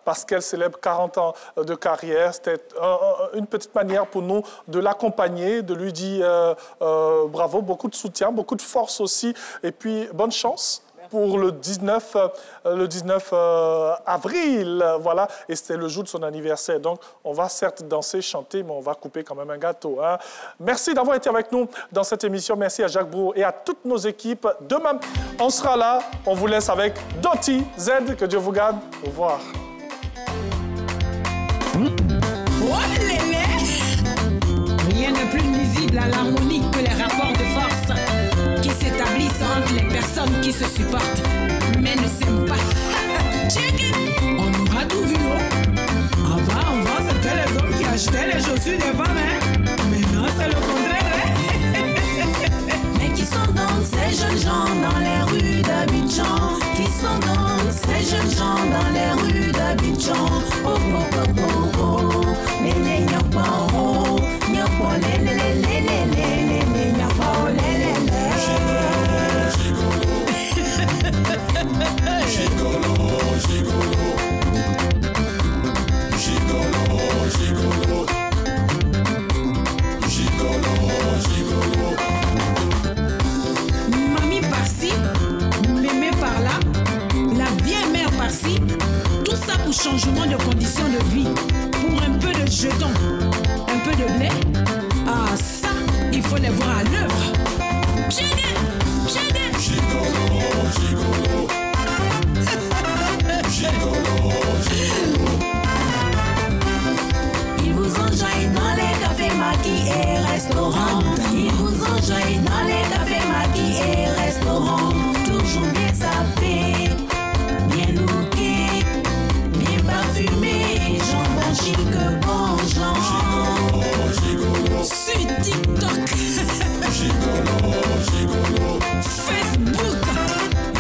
parce qu'elle célèbre 40 ans de carrière. C'était une petite manière pour nous de l'accompagner, de lui dire bravo, beaucoup de soutien, beaucoup de force aussi. Et puis, bonne chance pour le 19 avril, voilà, et c'était le jour de son anniversaire. Donc, on va certes danser, chanter, mais on va couper quand même un gâteau. Merci d'avoir été avec nous dans cette émission. Merci à Jacques Brou et à toutes nos équipes. Demain, on sera là. On vous laisse avec Doti Z. Que Dieu vous garde. Au revoir. Rien de plus nuisible à l'harmonie que les rapports de force qui s'établissent entre les personnes qui se supportent, mais ne s'aiment pas. On aura tout vu, non? Avant, c'était les hommes qui achetaient les chaussures des femmes, Maintenant, c'est le contraire, Mais qui sont donc ces jeunes gens dans les rues d'Abidjan? Qui sont donc ces jeunes gens dans les rues d'Abidjan? Oh, oh, oh, oh, oh. Lélé, nyapa, oh. Nyapa, lélé, lélé, lélé, nyapa, lélé, lélé. Gigolo, gigolo. Gigolo, gigolo. Gigolo, gigolo. Mamie par-ci, mémé par-là, la vieille mère par-ci, tout ça pour changement de conditions de vie, pour un peu de jetons, un peu de blé. Ah, ça, il faut les voir à l'œuvre. Gigolo, gigolo. Gigolo, gigolo. Ils vous enjaillent dans les cafés maquis et restaurants. Ils vous enjaillent dans les cafés maquis et restaurants. Toujours bien sapés, bien lookés, bien parfumés. Jambon chic, bon genre. Gigolo, sur TikTok. Gigolo, gigolo. Facebook.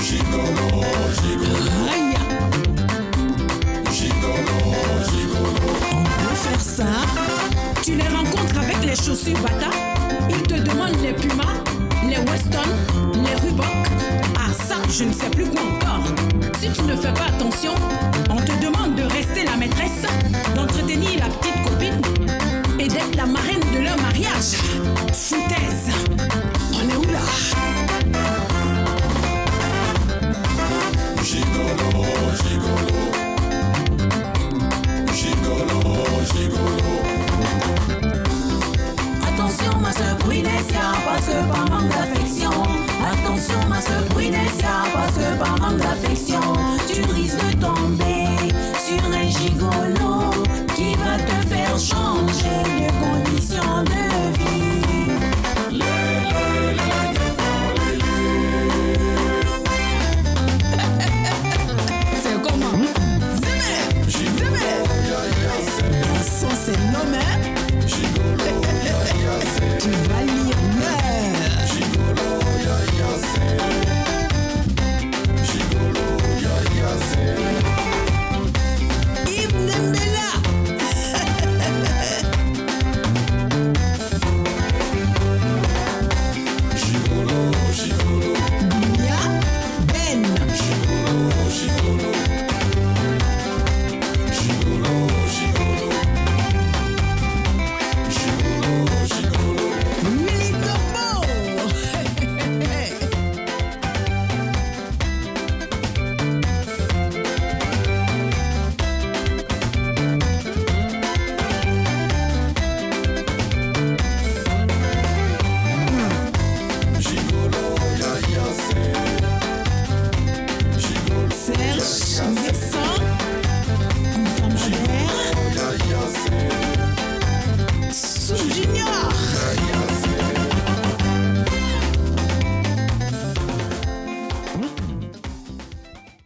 Gigolo, gigolo. Aïe. Gigolo, gigolo. On peut faire ça. Tu les rencontres avec les chaussures Bata. Ils te demandent les Pumas, les Weston, les Reebok. Ah ça, je ne sais plus quoi encore. Si tu ne fais pas attention, on te demande de rester la maîtresse, d'entretenir la petite copine et d'être la marraine de leur mariage. Foutaise.